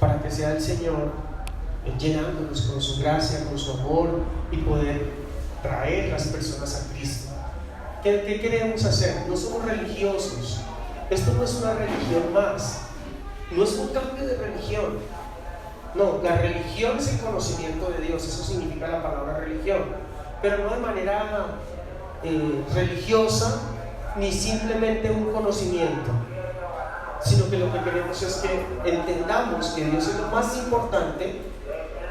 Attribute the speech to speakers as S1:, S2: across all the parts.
S1: para que sea el Señor llenándonos con su gracia, con su amor, y poder traer las personas a Cristo. ¿Qué queremos hacer? No somos religiosos. Esto no es una religión más, no es un cambio de religión. No, la religión es el conocimiento de Dios, eso significa la palabra religión, pero no de manera religiosa, ni simplemente un conocimiento, sino que lo que queremos es que entendamos que Dios es lo más importante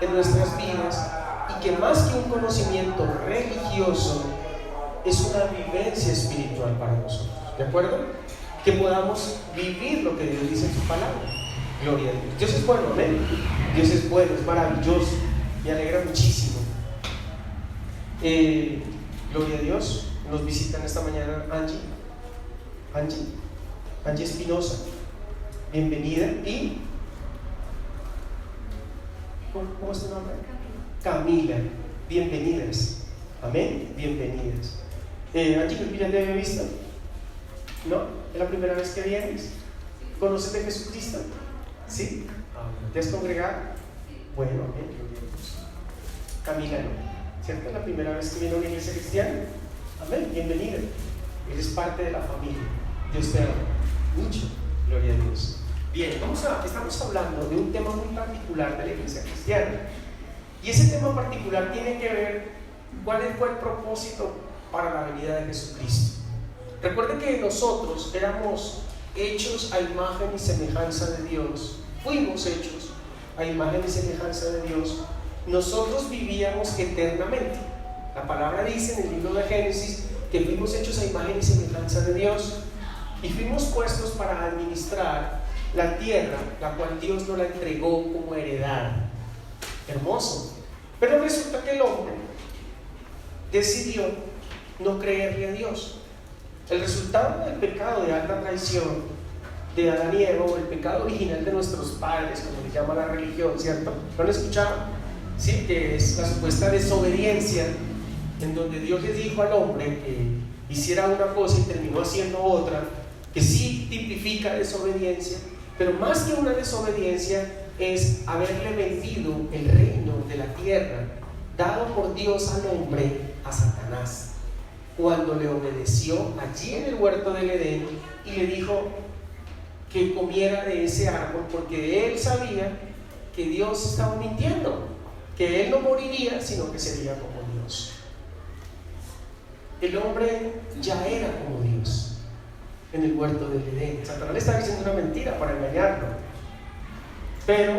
S1: en nuestras vidas, y que más que un conocimiento religioso es una vivencia espiritual para nosotros, ¿de acuerdo? Que podamos vivir lo que Dios dice en su palabra. Gloria a Dios. Dios es bueno, amén. Dios es bueno, es maravilloso, me alegra muchísimo. Gloria a Dios. Nos visitan esta mañana Angie Espinosa, bienvenida. ¿Y cómo es tu nombre? Camila, bienvenidas, amén, bienvenidas. Angie, creo que ya te había visto, ¿no? ¿Es la primera vez que vienes? ¿Conoces de Jesucristo? ¿Sí? ¿Te has congregado? Bueno, amén. Camila, ¿no? ¿Cierto? ¿Es la primera vez que viene a una iglesia cristiana? Amén, bienvenida. Eres parte de la familia. Dios te ama mucho. Gloria a Dios. Bien, estamos hablando de un tema muy particular de la iglesia cristiana. Y ese tema particular tiene que ver cuál fue el propósito para la venida de Jesucristo. Recuerden que nosotros éramos hechos a imagen y semejanza de Dios. Fuimos hechos a imagen y semejanza de Dios. Nosotros vivíamos eternamente. La palabra dice en el libro de Génesis que fuimos hechos a imagen y semejanza de Dios, y fuimos puestos para administrar la tierra, la cual Dios nos la entregó como heredad. Hermoso. Pero resulta que el hombre decidió no creerle a Dios. El resultado del pecado de alta traición de Adán y Eva, o el pecado original de nuestros padres, como le llama la religión, ¿cierto? ¿Lo han escuchado? Sí, que es la supuesta desobediencia, en donde Dios le dijo al hombre que hiciera una cosa y terminó haciendo otra, que sí tipifica desobediencia, pero más que una desobediencia es haberle vendido el reino de la tierra dado por Dios al hombre a Satanás, cuando le obedeció allí en el huerto del Edén y le dijo que comiera de ese árbol, porque él sabía que Dios estaba mintiendo, que él no moriría, sino que sería como Dios. El hombre ya era como Dios en el huerto del Edén. Satanás le estaba diciendo una mentira para engañarlo, pero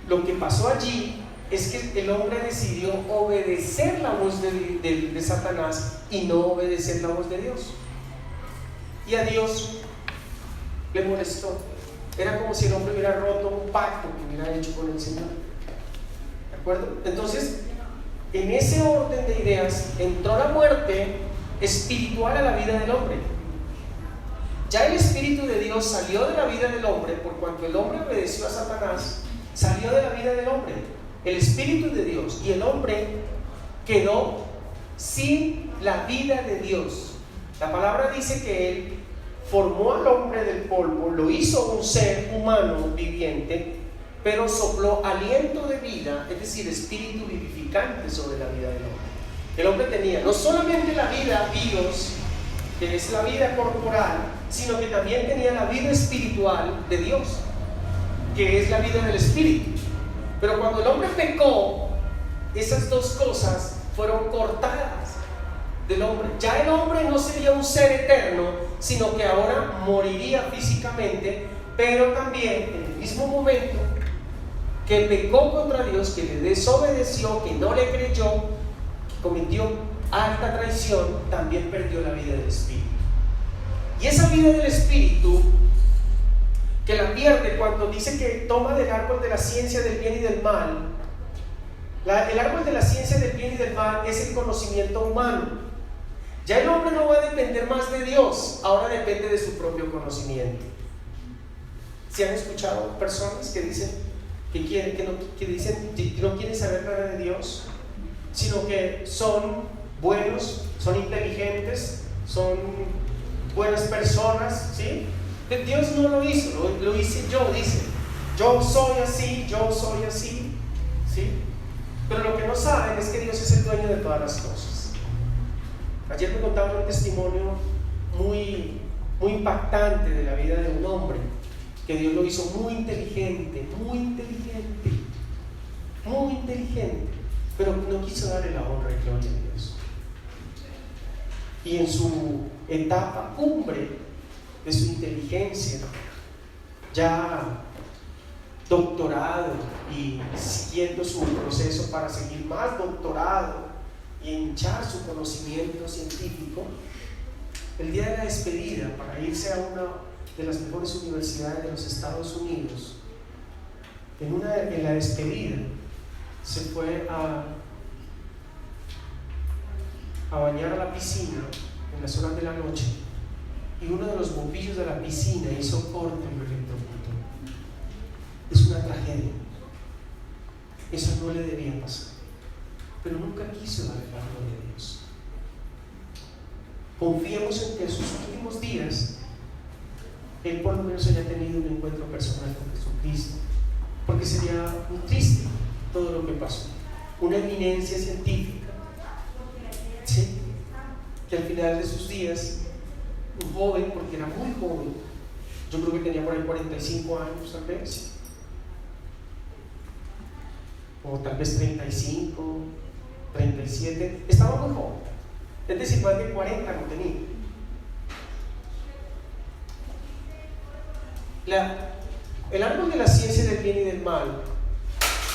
S1: lo que pasó allí es que el hombre decidió obedecer la voz de Satanás y no obedecer la voz de Dios, y a Dios le molestó. Era como si el hombre hubiera roto un pacto que hubiera hecho con el Señor, ¿de acuerdo? Entonces, en ese orden de ideas entró la muerte espiritual a la vida del hombre. Ya el Espíritu de Dios salió de la vida del hombre, por cuanto el hombre obedeció a Satanás. Salió de la vida del hombre el Espíritu de Dios, y el hombre quedó sin la vida de Dios. La palabra dice que Él formó al hombre del polvo, lo hizo un ser humano viviente, pero sopló aliento de vida, es decir, espíritu vivificante sobre la vida del hombre. El hombre tenía no solamente la vida bios, que es la vida corporal, sino que también tenía la vida espiritual de Dios, que es la vida del espíritu. Pero cuando el hombre pecó, esas dos cosas fueron cortadas del hombre. Ya el hombre no sería un ser eterno, sino que ahora moriría físicamente, pero también en el mismo momento que pecó contra Dios, que le desobedeció, que no le creyó, que cometió alta traición, también perdió la vida del espíritu. Y esa vida del espíritu, que la pierde cuando dice que toma del árbol de la ciencia del bien y del mal. El árbol de la ciencia del bien y del mal es el conocimiento humano. Ya el hombre no va a depender más de Dios, ahora depende de su propio conocimiento. ¿Se han escuchado personas que dicen que no quieren saber nada de Dios, sino que son buenos, son inteligentes, son buenas personas, ¿sí? Dios no lo hizo, lo hice yo, dice. Yo soy así, ¿sí? Pero lo que no saben es que Dios es el dueño de todas las cosas. Ayer me contaban un testimonio muy impactante de la vida de un hombre que Dios lo hizo muy inteligente, pero no quiso darle la honra y gloria a Dios. Y en su etapa cumbre de su inteligencia, ya doctorado y siguiendo su proceso para seguir más doctorado y hinchar su conocimiento científico, el día de la despedida para irse a una de las mejores universidades de los Estados Unidos, en la despedida se fue a bañar a la piscina en las horas de la noche, y uno de los bombillos de la piscina hizo corto y lo electrocutó. Es una tragedia. Eso no le debía pasar, pero nunca quiso darle la gloria a Dios. Confiemos en que en sus últimos días él por lo menos haya tenido un encuentro personal con Jesucristo, porque sería muy triste todo lo que pasó. Una eminencia científica, ¿sí?, que al final de sus días, un joven, porque era muy joven, yo creo que tenía por ahí 45 años tal vez, o tal vez 35, 37, estaba muy joven, es decir, más de 40 no tenía. El árbol de la ciencia del bien y del mal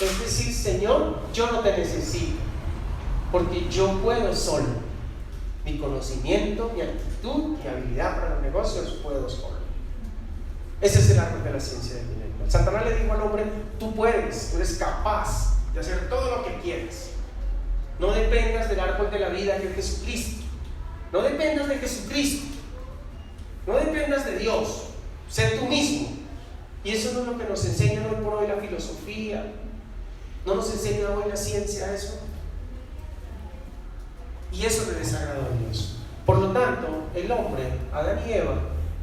S1: es decir, Señor, yo no te necesito, porque yo puedo solo. Mi conocimiento, mi actitud, mi habilidad para los negocios, puedo solo. Ese es el árbol de la ciencia del bien y del mal. Satanás le dijo al hombre: tú puedes, tú eres capaz de hacer todo lo que quieras. No dependas del árbol de la vida que es Jesucristo. No dependas de Jesucristo. No dependas de Dios. Sé tú mismo. Y eso no es lo que nos enseña hoy por hoy la filosofía. No nos enseña hoy la ciencia eso. Y eso le desagradó a Dios. Por lo tanto, el hombre, Adán y Eva,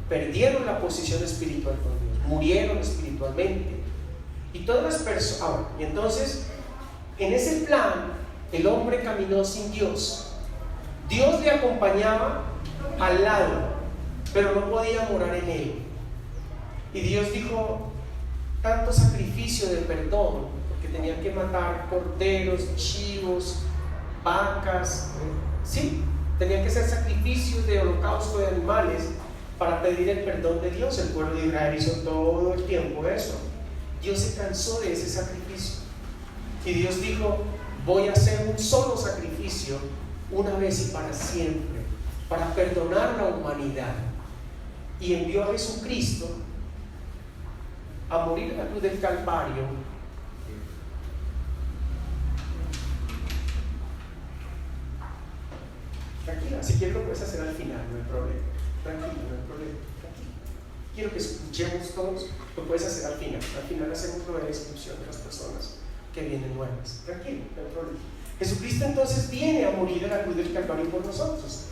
S1: perdieron la posición espiritual con Dios, murieron espiritualmente. Y todas las personas. Y entonces, en ese plan, el hombre caminó sin Dios. Dios le acompañaba al lado, pero no podía morar en él. Y Dios dijo: tanto sacrificio de perdón, porque tenían que matar corderos, chivos, vacas, sí, tenían que ser sacrificios de holocausto de animales para pedir el perdón de Dios. El pueblo de Israel hizo todo el tiempo eso. Dios se cansó de ese sacrificio y Dios dijo: voy a hacer un solo sacrificio una vez y para siempre, para perdonar la humanidad. Y envió a Jesucristo a morir en la cruz del Calvario. Tranquila, si quieres lo puedes hacer al final, no hay problema. Tranquilo, no hay problema. Tranquilo. Quiero que escuchemos todos, lo puedes hacer al final. Al final hacemos lo de la inscripción de las personas que vienen nuevas. Tranquilo, no hay problema. Jesucristo entonces viene a morir en la cruz del Calvario por nosotros.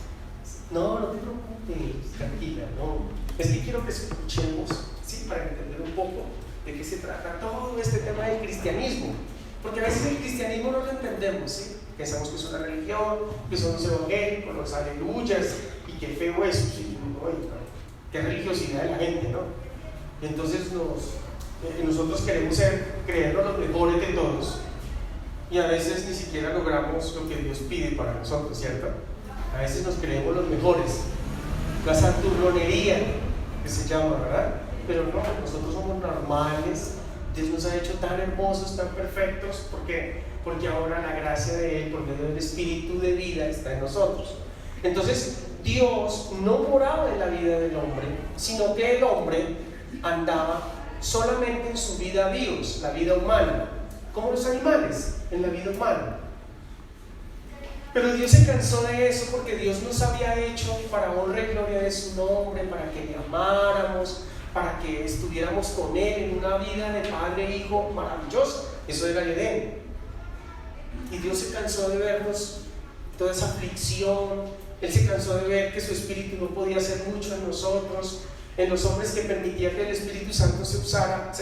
S1: No te preocupes, tranquila, no. Es que quiero que escuchemos, ¿sí?, para entender un poco de qué se trata todo este tema del cristianismo. Porque a veces el cristianismo no lo entendemos, ¿sí? Pensamos que es una religión, que son los evangélicos, los aleluyas, y qué feo eso, ¿sí? Qué religiosidad de la gente, ¿no? Y entonces nosotros queremos creernos los mejores de todos, y a veces ni siquiera logramos lo que Dios pide para nosotros, ¿cierto? A veces nos creemos los mejores, la santurronería que se llama, ¿verdad? Pero no, nosotros somos normales. Dios nos ha hecho tan hermosos, tan perfectos, porque ahora la gracia de Él, por medio del Espíritu de vida, está en nosotros. Entonces, Dios no moraba en la vida del hombre, sino que el hombre andaba solamente en su vida bios, la vida humana, como los animales en la vida humana. Pero Dios se cansó de eso, porque Dios nos había hecho para honra y gloria de su nombre, para que le amáramos, para que estuviéramos con Él en una vida de padre e hijo maravillosa. Eso era el Edén. Y Dios se cansó de vernos toda esa aflicción. Él se cansó de ver que su espíritu no podía hacer mucho en nosotros, en los hombres que permitía que el Espíritu Santo se usaba.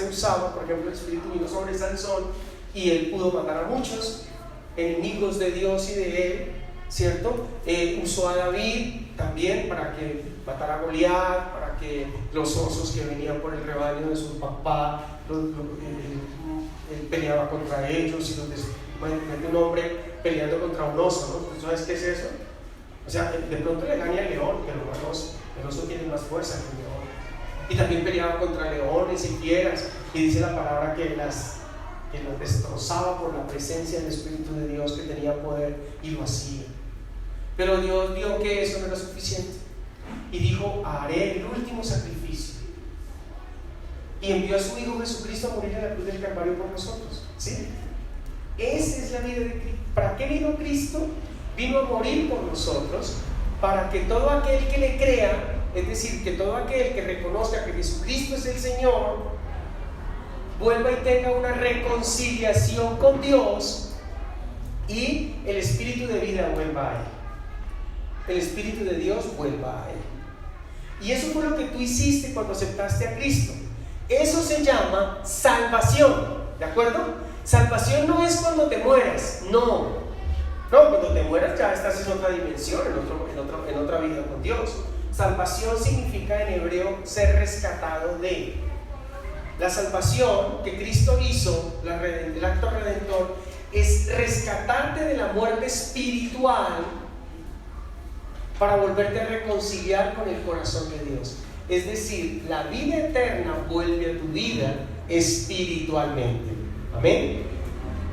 S1: Por ejemplo, el Espíritu vino sobre Sansón y él pudo matar a muchos enemigos de Dios y de él, ¿cierto? Usó a David también para que matara a Goliat, para que los osos que venían por el rebaño de su papá, él peleaba contra ellos, y un hombre peleando contra un oso, ¿no? ¿Tú sabes qué es eso? O sea, de pronto le gana al león, pero el oso tiene más fuerza que el león. Y también peleaba contra leones y fieras, y dice la palabra que los destrozaba por la presencia del Espíritu de Dios, que tenía poder, y lo hacía. Pero Dios vio que eso no era suficiente y dijo: haré el último sacrificio, y envió a su Hijo Jesucristo a morir en la cruz del Calvario por nosotros, ¿sí? Esa es la vida de Cristo. ¿Para qué vino Cristo? Vino a morir por nosotros, para que todo aquel que le crea, es decir, que todo aquel que reconozca que Jesucristo es el Señor, vuelva y tenga una reconciliación con Dios, y el Espíritu de vida vuelva a él. El Espíritu de Dios vuelva a él. Y eso fue lo que tú hiciste cuando aceptaste a Cristo. Eso se llama salvación, ¿de acuerdo? Salvación no es cuando te mueras, no, cuando te mueras ya estás en otra dimensión, en otra vida con Dios. Salvación significa en hebreo ser rescatado de. La salvación que Cristo hizo, el acto redentor, es rescatarte de la muerte espiritual para volverte a reconciliar con el corazón de Dios. Es decir, la vida eterna vuelve a tu vida espiritualmente. Amén.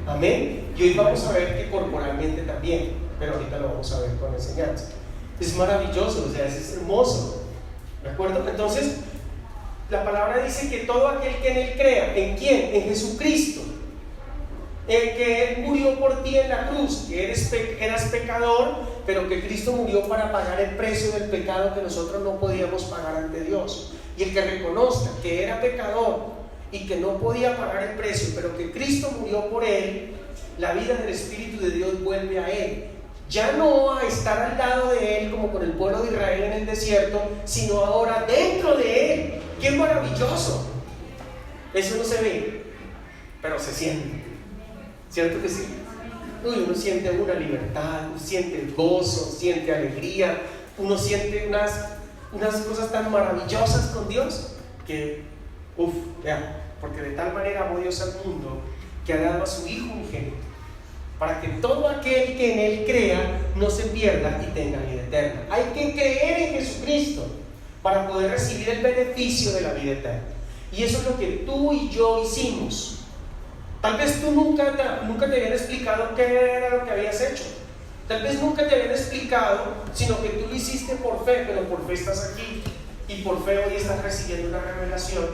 S1: Amén. Y hoy vamos a ver que corporalmente también, pero ahorita lo vamos a ver con enseñanza. Es maravilloso, o sea, es hermoso, ¿de acuerdo? Entonces, la palabra dice que todo aquel que en él crea, ¿en quién? En Jesucristo, en que él murió por ti en la cruz, que eras pecador, pero que Cristo murió para pagar el precio del pecado que nosotros no podíamos pagar ante Dios. Y el que reconozca que era pecador y que no podía pagar el precio, pero que Cristo murió por él, la vida del Espíritu de Dios vuelve a él. Ya no a estar al lado de él como con el pueblo de Israel en el desierto, sino ahora dentro de él. ¡Qué maravilloso! Eso no se ve, pero se siente. ¿Cierto que sí? Uno siente una libertad, uno siente gozo, siente alegría, uno siente unas cosas tan maravillosas con Dios que, porque de tal manera amó Dios al mundo que ha dado a su Hijo unigénito, para que todo aquel que en él crea no se pierda y tenga vida eterna. Hay que creer en Jesucristo para poder recibir el beneficio de la vida eterna. Y eso es lo que tú y yo hicimos. Tal vez tú nunca te habían explicado qué era lo que habías hecho. Tal vez nunca te habían explicado, sino que tú lo hiciste por fe, pero por fe estás aquí. Y por fe hoy estás recibiendo una revelación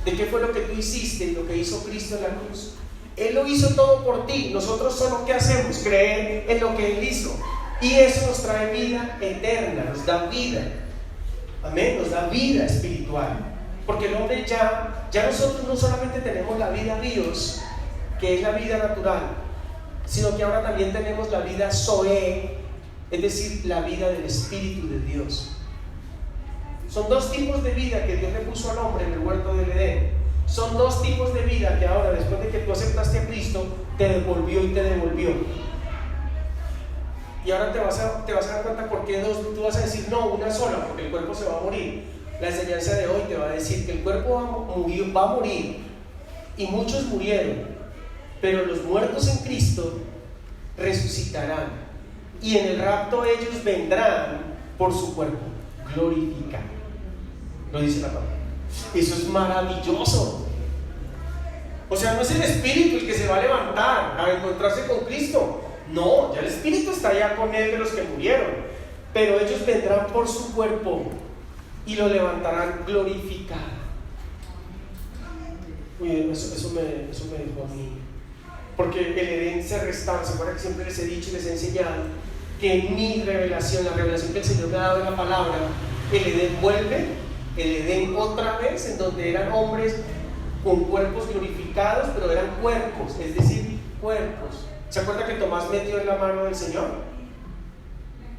S1: de qué fue lo que tú hiciste y lo que hizo Cristo en la cruz. Él lo hizo todo por ti. Nosotros solo ¿qué hacemos? Creer en lo que Él hizo. Y eso nos trae vida eterna, nos da vida. Amén, nos da vida espiritual. Porque el hombre ya nosotros no solamente tenemos la vida Dios, que es la vida natural, sino que ahora también tenemos la vida Zoe, es decir, la vida del Espíritu de Dios. Son dos tipos de vida que Dios le puso al hombre en el huerto del Edén. Son dos tipos de vida que ahora, después de que tú aceptaste a Cristo, te devolvió y te devolvió. Y ahora te vas a dar cuenta por qué dos. Tú vas a decir, no, una sola, porque el cuerpo se va a morir. La enseñanza de hoy te va a decir que el cuerpo va a morir, y muchos murieron, pero los muertos en Cristo resucitarán, y en el rapto ellos vendrán por su cuerpo glorificado. Lo dice la palabra. Eso es maravilloso. O sea, no es el espíritu el que se va a levantar a encontrarse con Cristo. No, ya el espíritu está allá con él de los que murieron, pero ellos vendrán por su cuerpo y lo levantarán glorificado. Uy, eso me dijo a mí. Porque el Edén se restaura. ¿Se acuerdan que siempre les he dicho y les he enseñado que en mi revelación, la revelación que el Señor me ha dado en la palabra, el Edén vuelve, el Edén otra vez, en donde eran hombres con cuerpos glorificados, pero eran cuerpos, es decir, cuerpos. ¿Se acuerda que Tomás metió en la mano del Señor?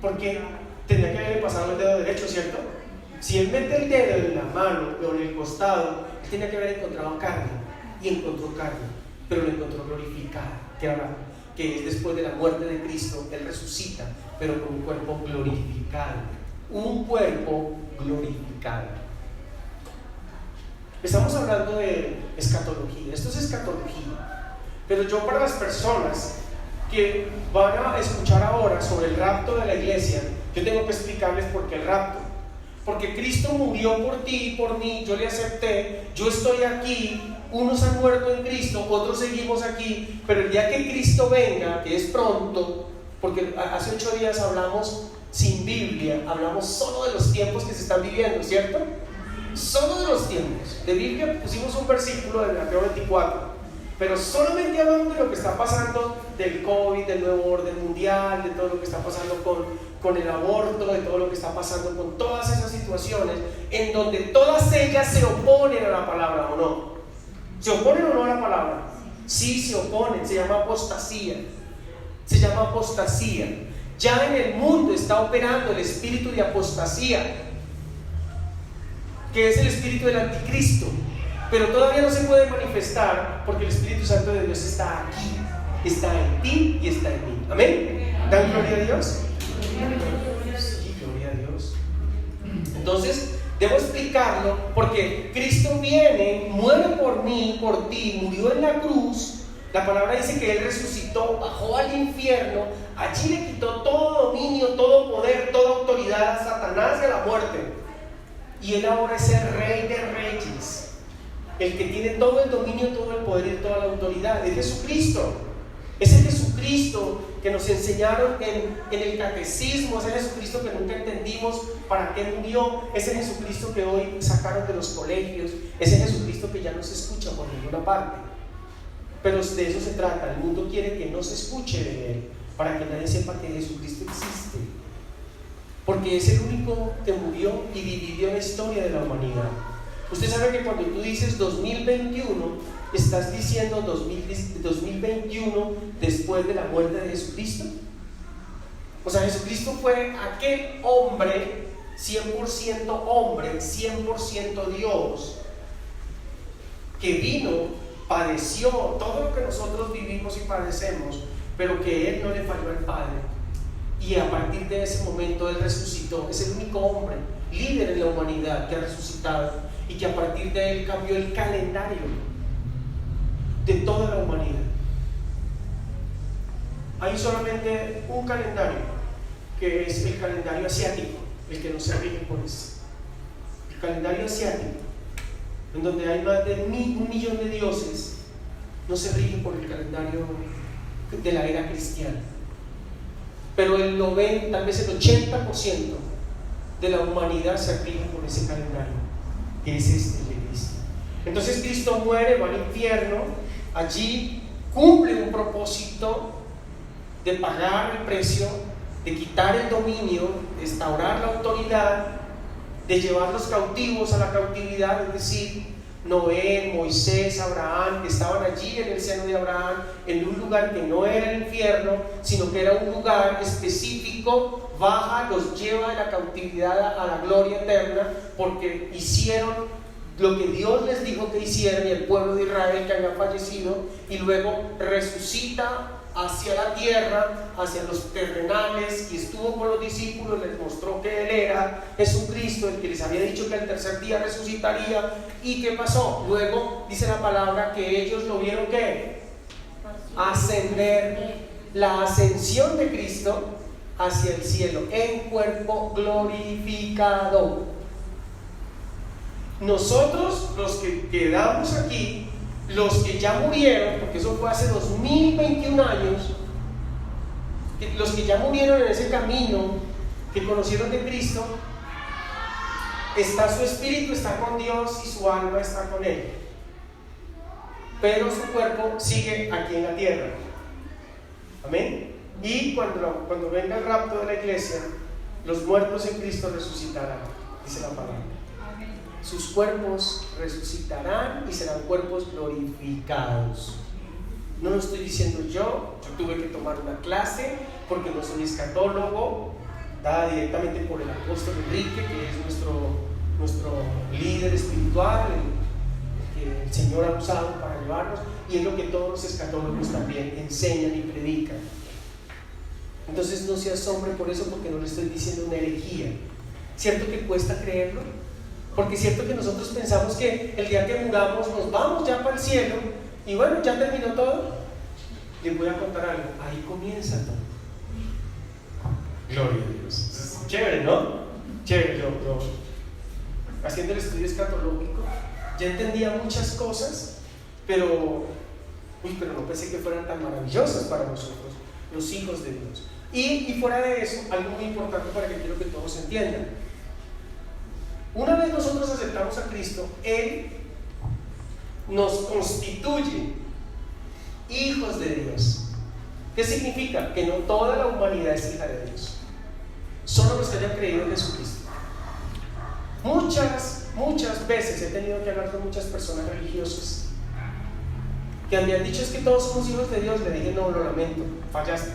S1: Porque tenía que haberle pasado el dedo derecho, ¿cierto? Si él mete el dedo en la mano o en el costado, él tenía que haber encontrado carne, y encontró carne, pero lo encontró glorificada, que es después de la muerte de Cristo, él resucita, pero con un cuerpo glorificado. Un cuerpo glorificado. Estamos hablando de escatología. Esto es escatología. Pero yo, para las personas que van a escuchar ahora sobre el rapto de la iglesia, yo tengo que explicarles por qué el rapto. Porque Cristo murió por ti y por mí, yo le acepté, yo estoy aquí, unos han muerto en Cristo, otros seguimos aquí, pero el día que Cristo venga, que es pronto, porque hace 8 días hablamos sin Biblia, hablamos solo de los tiempos que se están viviendo, ¿cierto? Solo de los tiempos. De Biblia pusimos un versículo de Mateo 24, pero solamente hablando de lo que está pasando del COVID, del nuevo orden mundial, de todo lo que está pasando con el aborto, de todo lo que está pasando con todas esas situaciones, en donde todas ellas se oponen a la palabra, ¿o no? ¿Se oponen o no a la palabra? Sí, se oponen, se llama apostasía. Se llama apostasía. Ya en el mundo está operando el espíritu de apostasía, que es el espíritu del anticristo, pero todavía no se puede manifestar porque el Espíritu Santo de Dios está aquí, está en ti y está en mí. ¿Amén? ¿Dan gloria a Dios? Sí, gloria a Dios. Entonces, debo explicarlo porque Cristo viene, muere por mí, por ti, murió en la cruz. La palabra dice que Él resucitó, bajó al infierno, allí le quitó todo dominio, todo poder, toda autoridad a Satanás y a la muerte. Y Él ahora es el Rey de Reyes, el que tiene todo el dominio, todo el poder y toda la autoridad. Es Jesucristo. Es el Jesucristo que nos enseñaron en el catecismo. Es el Jesucristo que nunca entendimos para qué murió. Es el Jesucristo que hoy sacaron de los colegios. Es el Jesucristo que ya no se escucha por ninguna parte. Pero de eso se trata. El mundo quiere que no se escuche de Él, para que nadie sepa que Jesucristo existe, porque es el único que murió y dividió la historia de la humanidad. Usted sabe que cuando tú dices 2021, estás diciendo 2021 después de la muerte de Jesucristo. O sea, Jesucristo fue aquel hombre, 100% hombre, 100% Dios, que vino, padeció todo lo que nosotros vivimos y padecemos, pero que Él no le falló al Padre. Y a partir de ese momento Él resucitó. Es el único hombre, líder en la humanidad, que ha resucitado, y que a partir de Él cambió el calendario de toda la humanidad. Hay solamente un calendario, que es el calendario asiático, el que no se rige por eso. El calendario asiático, en donde hay más de 1 millón de dioses, no se rige por el calendario de la era cristiana. Pero el 90, tal vez el 80% de la humanidad se rige por ese calendario, que es este de Cristo. Entonces Cristo muere, va al infierno, allí cumple un propósito de pagar el precio, de quitar el dominio, de restaurar la autoridad, de llevar los cautivos a la cautividad, es decir, Noé, Moisés, Abraham, que estaban allí en el seno de Abraham, en un lugar que no era el infierno, sino que era un lugar específico. Baja, los lleva de la cautividad a la gloria eterna, porque hicieron lo que Dios les dijo que hicieran, y el pueblo de Israel que había fallecido, y luego resucita hacia la tierra, hacia los terrenales, y estuvo con los discípulos, les mostró que Él era Jesucristo, el que les había dicho que al tercer día resucitaría. ¿Y qué pasó? Luego dice la palabra que ellos lo vieron, ¿qué? Ascender. La ascensión de Cristo hacia el cielo en cuerpo glorificado. Nosotros, los que quedamos aquí, los que ya murieron, porque eso fue hace 2021 años, los que ya murieron en ese camino, que conocieron de Cristo, su espíritu está con Dios y su alma está con Él, pero su cuerpo sigue aquí en la tierra. Amén. Y cuando venga el rapto de la iglesia, los muertos en Cristo resucitarán, dice la palabra. Sus cuerpos resucitarán y serán cuerpos glorificados. No lo estoy diciendo yo tuve que tomar una clase porque no soy escatólogo, dada directamente por el apóstol Enrique, que es nuestro nuestro líder espiritual, el que el Señor ha usado para llevarnos, y es lo que todos los escatólogos también enseñan y predican. Entonces no se asombre por eso, porque no le estoy diciendo una herejía. ¿Cierto que cuesta creerlo? Porque es cierto que nosotros pensamos que el día que muramos nos vamos ya para el cielo y bueno, ya terminó todo. Les voy a contar algo, ahí comienza todo. Gloria a Dios. Es chévere, ¿no? Chévere. Yo haciendo el estudio escatológico ya entendía muchas cosas, pero no pensé que fueran tan maravillosas para nosotros, los hijos de Dios. Y fuera de eso, algo muy importante para que quiero que todos entiendan. Una vez nosotros aceptamos a Cristo, Él nos constituye hijos de Dios. ¿Qué significa? Que no toda la humanidad es hija de Dios, solo los que hayan creído en Jesucristo. Muchas veces he tenido que hablar con muchas personas religiosas que me han dicho es que todos somos hijos de Dios. Le dije, no, lo lamento, fallaste.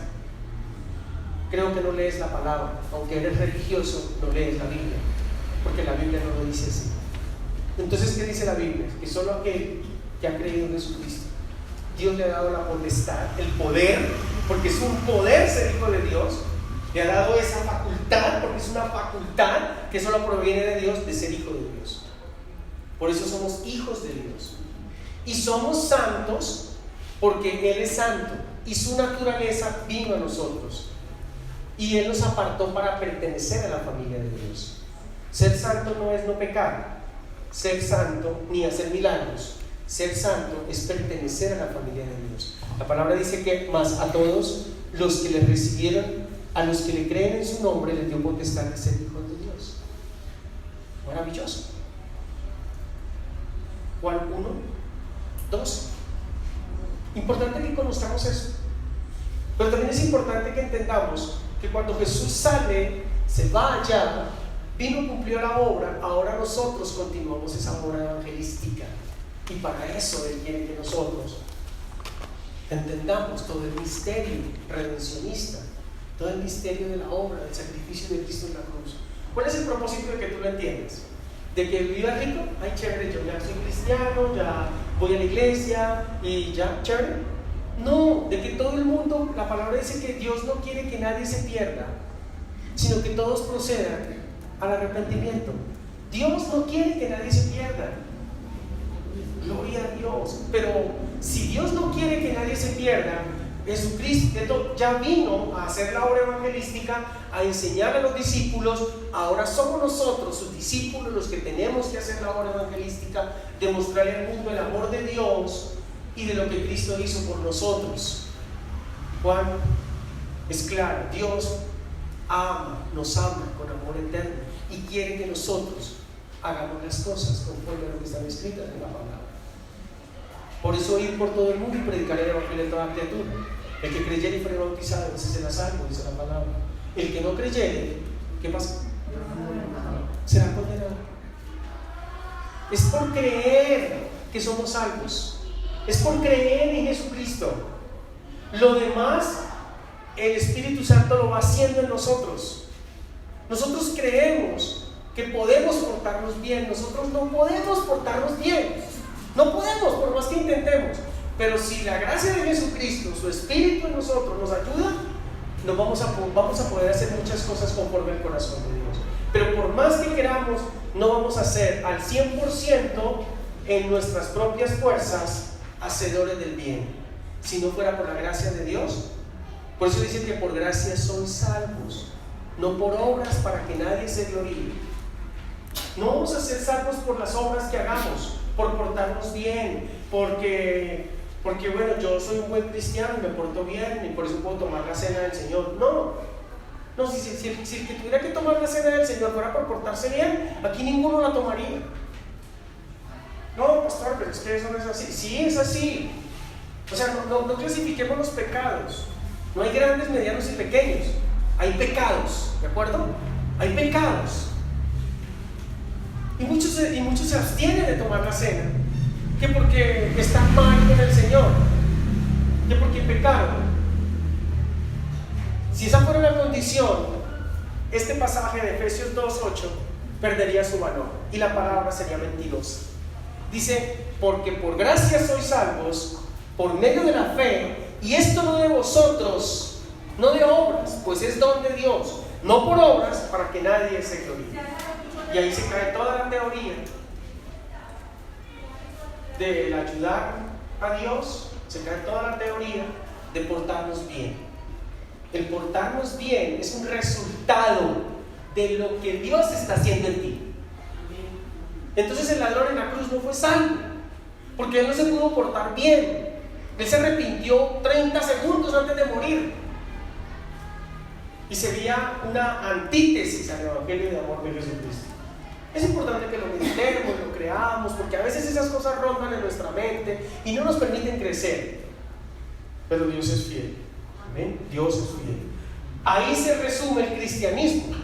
S1: Creo que no lees la palabra. Aunque eres religioso, no lees la Biblia, porque la Biblia no lo dice así. Entonces, ¿qué dice la Biblia? Que solo aquel que ha creído en Jesucristo, Dios le ha dado la potestad, el poder, porque es un poder ser hijo de Dios. Le ha dado esa facultad, porque es una facultad que solo proviene de Dios, de ser hijo de Dios. Por eso somos hijos de Dios. Y somos santos porque Él es santo y su naturaleza vino a nosotros. Y Él nos apartó para pertenecer a la familia de Dios. Ser santo no es no pecar. Ser santo ni hacer milagros. Ser santo es pertenecer a la familia de Dios. La palabra dice que más a todos los que le recibieron, a los que le creen en su nombre, les dio potestad de ser hijos de Dios. Maravilloso. Juan 1, 2. Importante que conozcamos eso. Pero también es importante que entendamos que cuando Jesús sale, se va allá, vino, cumplió la obra, ahora nosotros continuamos esa obra evangelística. Y para eso Él quiere que nosotros entendamos todo el misterio redencionista, todo el misterio de la obra, del sacrificio de Cristo en la cruz. ¿Cuál es el propósito de que tú lo entiendas? ¿De que viva rico? Ay, chévere, yo ya soy cristiano, ya voy a la iglesia y ya, chévere. No, de que todo el mundo, la palabra dice que Dios no quiere que nadie se pierda, sino que todos procedan al arrepentimiento. Dios no quiere que nadie se pierda. Gloria a Dios. Pero si Dios no quiere que nadie se pierda, Jesucristo ya vino a hacer la obra evangelística, a enseñar a los discípulos. Ahora somos nosotros, sus discípulos, los que tenemos que hacer la obra evangelística, demostrarle al mundo el amor de Dios y de lo que Cristo hizo por nosotros. Juan es claro, Dios nos ama con amor eterno y quiere que nosotros hagamos las cosas conforme a lo que están escritas en la palabra. Por eso ir por todo el mundo y predicar el evangelio a toda criatura. El que creyere y fuere bautizado, ese será salvo, dice la palabra. El que no creyere, ¿qué pasa? Será condenado. Es por creer que somos salvos. Es por creer en Jesucristo. Lo demás, el Espíritu Santo lo va haciendo en nosotros. Nosotros creemos que podemos portarnos bien. Nosotros no podemos portarnos bien. No podemos, por más que intentemos. Pero si la gracia de Jesucristo, su Espíritu en nosotros nos ayuda, vamos a poder hacer muchas cosas conforme al corazón de Dios. Pero por más que queramos, no vamos a ser al 100% en nuestras propias fuerzas hacedores del bien, si no fuera por la gracia de Dios. Por eso dice que por gracia son salvos, no por obras para que nadie se gloríe. No vamos a ser salvos por las obras que hagamos, por portarnos bien, porque bueno, yo soy un buen cristiano y me porto bien y por eso puedo tomar la cena del Señor. No, si el que tuviera que tomar la cena del Señor fuera por portarse bien, aquí ninguno la tomaría. No, pastor, pero es que eso no es así. Sí, es así. O sea, no clasifiquemos los pecados. No hay grandes, medianos y pequeños. Hay pecados, ¿de acuerdo? Hay pecados. Y muchos se abstienen de tomar la cena, que porque están mal con el Señor, que porque pecaron. Si esa fuera la condición, este pasaje de Efesios 2:8 perdería su valor y la palabra sería mentirosa. Dice, porque por gracia sois salvos por medio de la fe, y esto no de vosotros, no de obras, pues es don de Dios, no por obras, para que nadie se gloríe. Y ahí se cae toda la teoría del ayudar a Dios, se cae toda la teoría de portarnos bien. El portarnos bien es un resultado de lo que Dios está haciendo en ti. Entonces el ladrón en la cruz no fue salvo, porque él no se pudo portar bien. Él se arrepintió 30 segundos antes de morir. Y sería una antítesis al evangelio de amor de Jesucristo. Es importante que lo meditemos, lo creamos, porque a veces esas cosas rondan en nuestra mente y no nos permiten crecer. Pero Dios es fiel. ¿Amén? Dios es fiel. Ahí se resume el cristianismo.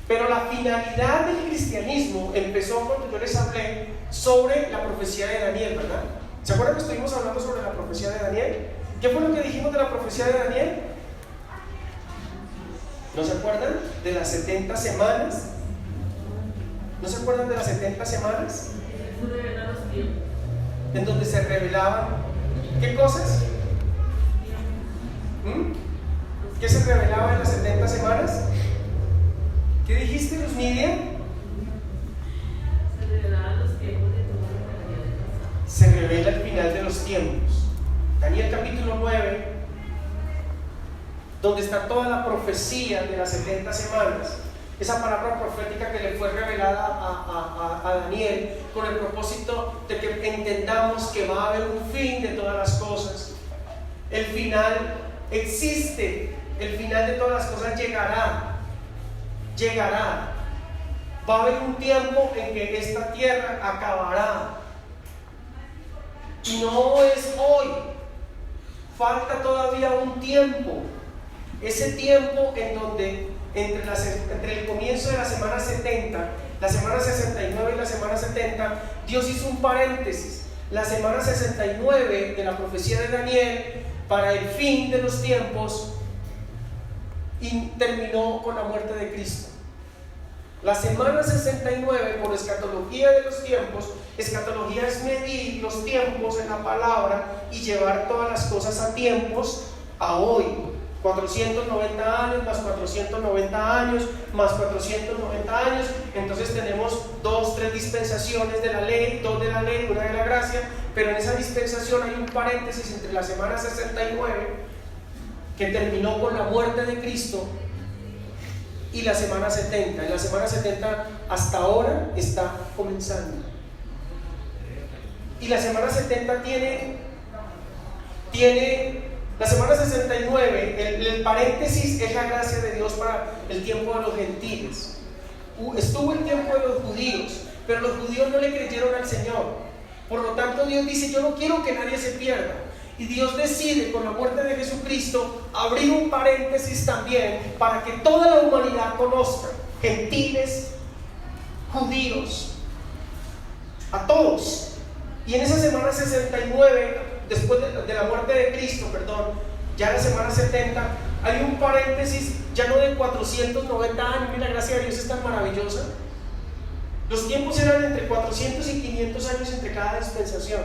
S1: Pero la finalidad del cristianismo empezó cuando yo les hablé sobre la profecía de Daniel, ¿verdad? ¿Se acuerdan que estuvimos hablando sobre la profecía de Daniel? ¿Qué fue lo que dijimos de la profecía de Daniel? ¿No se acuerdan de las 70 semanas? ¿No se acuerdan de las 70 semanas? En donde se revelaban, ¿qué cosas? ¿Qué se revelaba en las 70 semanas? ¿Qué dijiste, Luz Nidia?
S2: Se revelaban los tiempos de tu muerte.
S1: Se revela el final de los tiempos. Daniel capítulo 9, donde está toda la profecía de las 70 semanas. Esa palabra profética que le fue revelada a Daniel con el propósito de que entendamos que va a haber un fin de todas las cosas. El final existe, el final de todas las cosas llegará. Va a haber un tiempo en que esta tierra acabará. Y no es hoy. Falta todavía un tiempo. Ese tiempo en donde entre el comienzo de la semana 70, la semana 69 y la semana 70, Dios hizo un paréntesis. La semana 69 de la profecía de Daniel para el fin de los tiempos, y terminó con la muerte de Cristo. La semana 69, por escatología de los tiempos, escatología es medir los tiempos en la palabra y llevar todas las cosas a tiempos, a hoy. 490 años, más 490 años, más 490 años. Entonces tenemos 3 dispensaciones de la ley, 2 de la ley, 1 de la gracia. Pero en esa dispensación hay un paréntesis entre la semana 69, que terminó con la muerte de Cristo, y la semana 70. En la semana 70 hasta ahora está comenzando. Y la semana 70 tiene la semana 69, el paréntesis es la gracia de Dios para el tiempo de los gentiles. Estuvo el tiempo de los judíos, pero los judíos no le creyeron al Señor. Por lo tanto, Dios dice: yo no quiero que nadie se pierda. Y Dios decide, con la muerte de Jesucristo, abrir un paréntesis también para que toda la humanidad conozca, gentiles, judíos, a todos. Y en esa semana 69, después de la muerte de Cristo, ya en la semana 70, hay un paréntesis ya no de 490 años. Mira, la gracia de Dios es tan maravillosa. Los tiempos eran entre 400 y 500 años entre cada dispensación.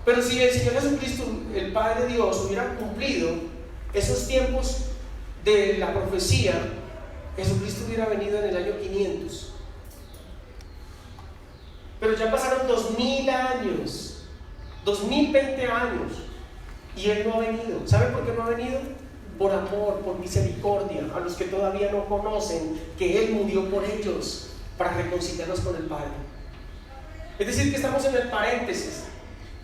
S1: Pero si el Señor Jesucristo, el Padre de Dios, hubiera cumplido esos tiempos de la profecía, Jesucristo hubiera venido en el año 500. Pero ya pasaron 2000 años, 2020 años, y Él no ha venido. ¿Saben por qué no ha venido? Por amor, por misericordia, a los que todavía no conocen que Él murió por ellos para reconciliarnos con el Padre. Es decir, que estamos en el paréntesis.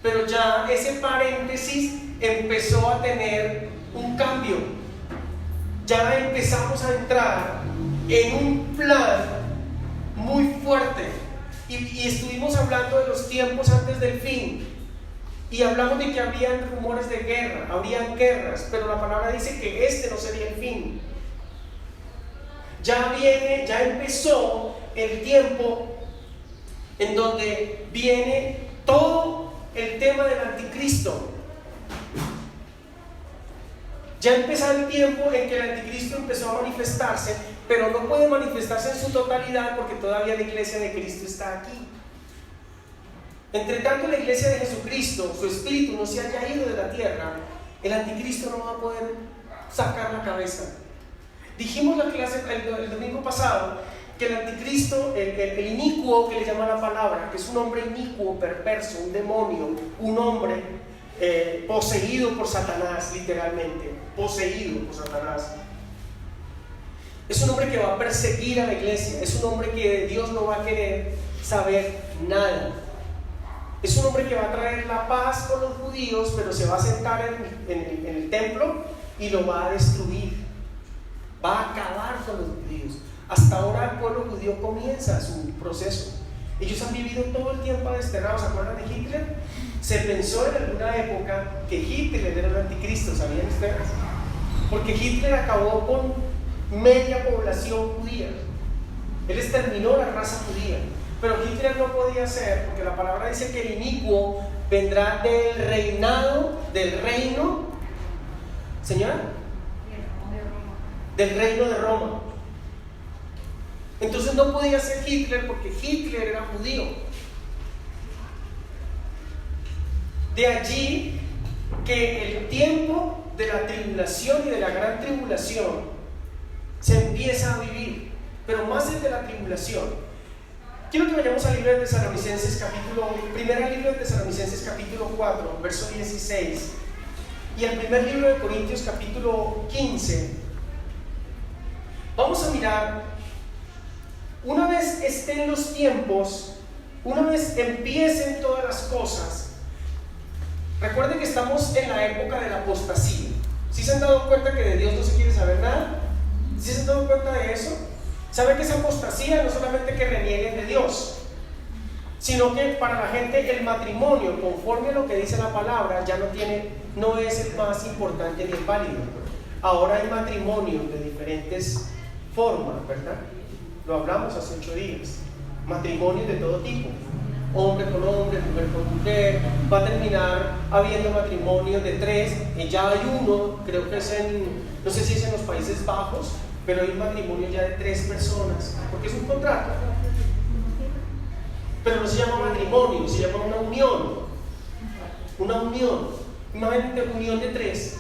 S1: Pero ya ese paréntesis empezó a tener un cambio. Ya empezamos a entrar en un plan muy fuerte. Y estuvimos hablando de los tiempos antes del fin. Y hablamos de que habían rumores de guerra, habrían guerras, pero la palabra dice que este no sería el fin. Ya empezó el tiempo en donde viene todo el tema del anticristo. Ya empezó el tiempo en que el anticristo empezó a manifestarse, pero no puede manifestarse en su totalidad porque todavía la iglesia de Cristo está aquí. Entre tanto la iglesia de Jesucristo, su espíritu no se haya ido de la tierra, el anticristo no va a poder sacar la cabeza. Dijimos la clase el domingo pasado que el anticristo, el inicuo que le llama la palabra, que es un hombre inicuo, perverso, un demonio, un hombre poseído por Satanás, literalmente, poseído por Satanás. Es un hombre que va a perseguir a la iglesia, es un hombre que de Dios no va a querer saber nada. Es un hombre que va a traer la paz con los judíos, pero se va a sentar en el templo y lo va a destruir. Va a acabar con los judíos. Hasta ahora el pueblo judío comienza su proceso. Ellos han vivido todo el tiempo desterrados. ¿Se acuerdan de Hitler? Se pensó en alguna época que Hitler era el anticristo, ¿sabían ustedes? Porque Hitler acabó con media población judía. Él exterminó la raza judía. Pero Hitler no podía ser, porque la palabra dice que el inicuo vendrá del reino, ¿señora? Del reino de Roma. Entonces no podía ser Hitler porque Hitler era judío. De allí que el tiempo de la tribulación y de la gran tribulación se empieza a vivir, pero más desde la tribulación. Quiero que vayamos al libro de Tesalonicenses primera libro de Tesalonicenses capítulo 4, verso 16, y el primer libro de Corintios capítulo 15. Vamos a mirar, una vez estén los tiempos, una vez empiecen todas las cosas. Recuerden que estamos en la época de la apostasía. ¿Sí se han dado cuenta que de Dios no se quiere saber nada? ¿Sí se han dado cuenta de eso? ¿Saben que esa apostasía no solamente que renieguen de Dios, sino que para la gente el matrimonio, conforme a lo que dice la palabra, ya no es el más importante ni el válido? Ahora hay matrimonios de diferentes formas, ¿verdad? Lo hablamos hace 8 días. Matrimonios de todo tipo, hombre con hombre, mujer con mujer. Va a terminar habiendo matrimonios de 3, y ya hay uno, creo que es no sé si es en los Países Bajos, pero hay un matrimonio ya de 3 personas, porque es un contrato. Pero no se llama matrimonio, se llama una unión. Una unión. Imagínate, unión de 3.